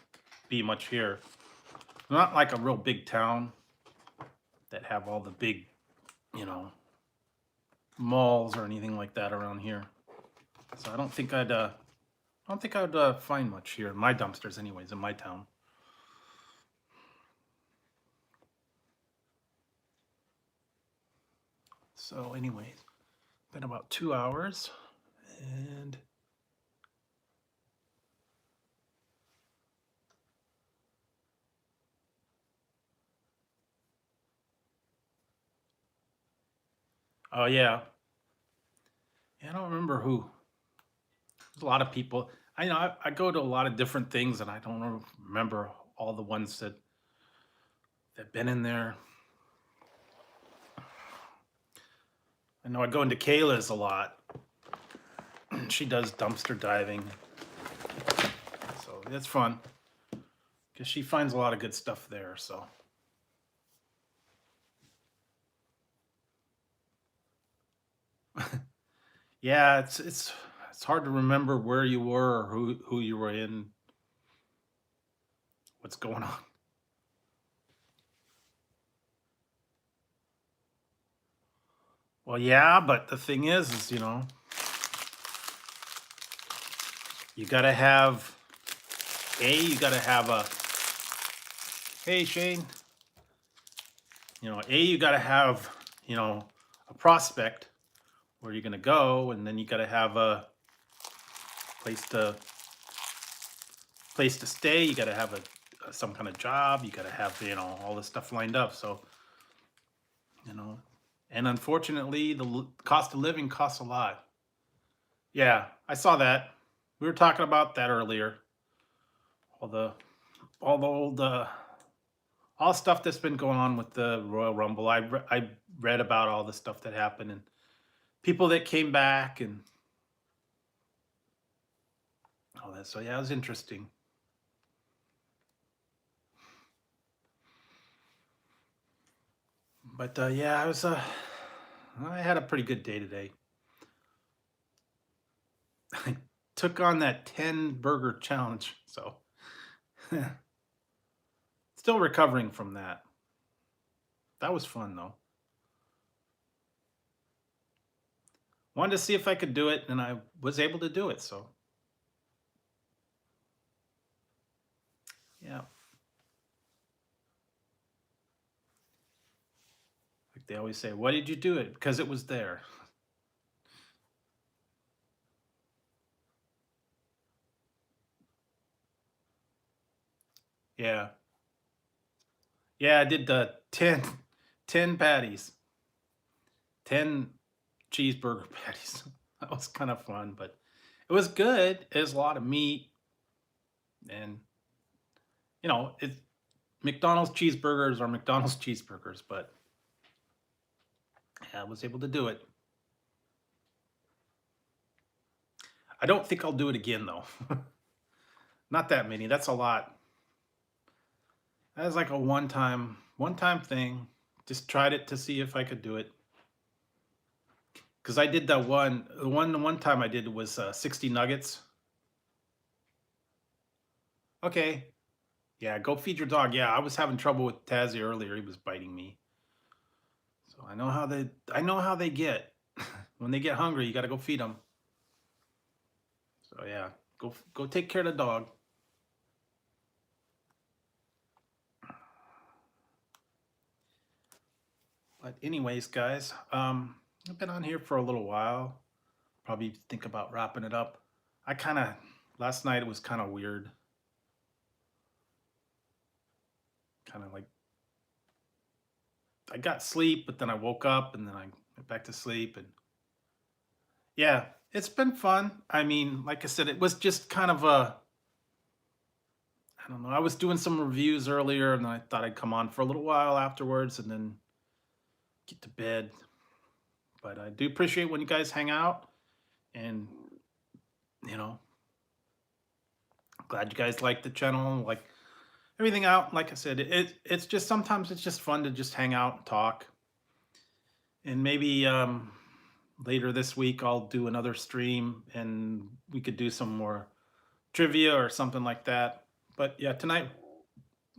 be much here. Not like a real big town that have all the big, you know, malls or anything like that around here. So I don't think I'd find much here in my dumpsters, anyways, in my town. So, anyways, been about 2 hours, and oh yeah, I don't remember who. There's a lot of people. I know I go to a lot of different things, and I don't remember all the ones that been in there. I know I go into Kayla's a lot. She does dumpster diving, so it's fun because she finds a lot of good stuff there. So yeah, it's hard to remember where you were or who you were in, what's going on. Well, yeah, but the thing is you know, you gotta have you gotta have a, hey Shane, you know, you gotta have, you know, a prospect where you're gonna go, and then you gotta have a place to stay. You gotta have some kind of job. You gotta have, you know, all this stuff lined up. So, you know, and unfortunately, the cost of living costs a lot. Yeah, I saw that. We were talking about that earlier. All the old all stuff that's been going on with the Royal Rumble. I read about all the stuff that happened and people that came back and all that. So yeah, it was interesting. But yeah, I had a pretty good day today. I took on that 10 burger challenge, so still recovering from that. That was fun though. Wanted to see if I could do it, and I was able to do it. So yeah, like they always say, "Why did you do it?" Because it was there. Yeah, yeah. I did the 10 patties, 10 cheeseburger patties. That was kind of fun, but it was good. It was a lot of meat, and you know, McDonald's cheeseburgers are McDonald's cheeseburgers, but yeah, I was able to do it. I don't think I'll do it again though. Not that many. That's a lot. That was like a one time thing. Just tried it to see if I could do it. Because I did that the one time I did was 60 nuggets. Okay. Yeah, go feed your dog. Yeah, I was having trouble with Tazzy earlier. He was biting me. So I know how they get. When they get hungry, you got to go feed them. So yeah, go take care of the dog. But anyways, guys, I've been on here for a little while. Probably think about wrapping it up. I kind of last night it was kind of weird. Kind of like I got sleep, but then I woke up and then I went back to sleep and yeah, it's been fun. I mean, like I said, it was just kind of a I don't know. I was doing some reviews earlier and I thought I'd come on for a little while afterwards and then get to bed. But I do appreciate when you guys hang out and you know, glad you guys like the channel, like everything out. Like I said, it's just sometimes it's just fun to just hang out and talk. And maybe later this week I'll do another stream and we could do some more trivia or something like that. But yeah, tonight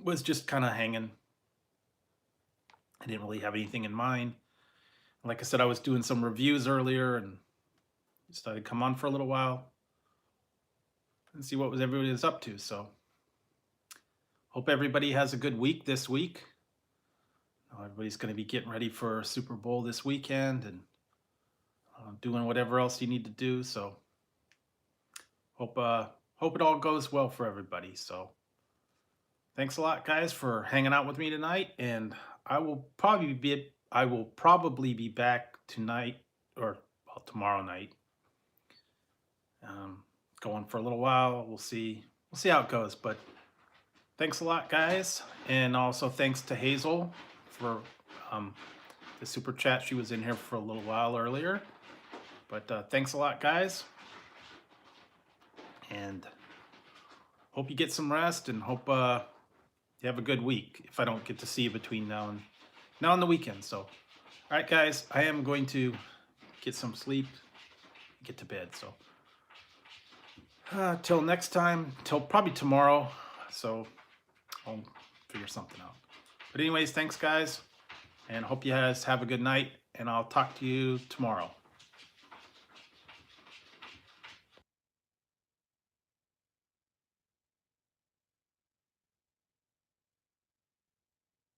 was just kind of hanging. I didn't really have anything in mind. Like I said, I was doing some reviews earlier and decided to come on for a little while and see what was everybody was up to. So hope everybody has a good week this week. Everybody's going to be getting ready for Super Bowl this weekend and doing whatever else you need to do. So hope it all goes well for everybody. So thanks a lot, guys, for hanging out with me tonight. And I will probably be back tonight or tomorrow night. Going for a little while. We'll see how it goes. But thanks a lot, guys, and also thanks to Hazel for the super chat. She was in here for a little while earlier. But thanks a lot, guys, and hope you get some rest and hope you have a good week. If I don't get to see you between now and the weekend. So, all right, guys, I am going to get some sleep, get to bed. So. Till next time, till probably tomorrow. So I'll figure something out. But anyways, thanks guys, and hope you guys have a good night, and I'll talk to you tomorrow.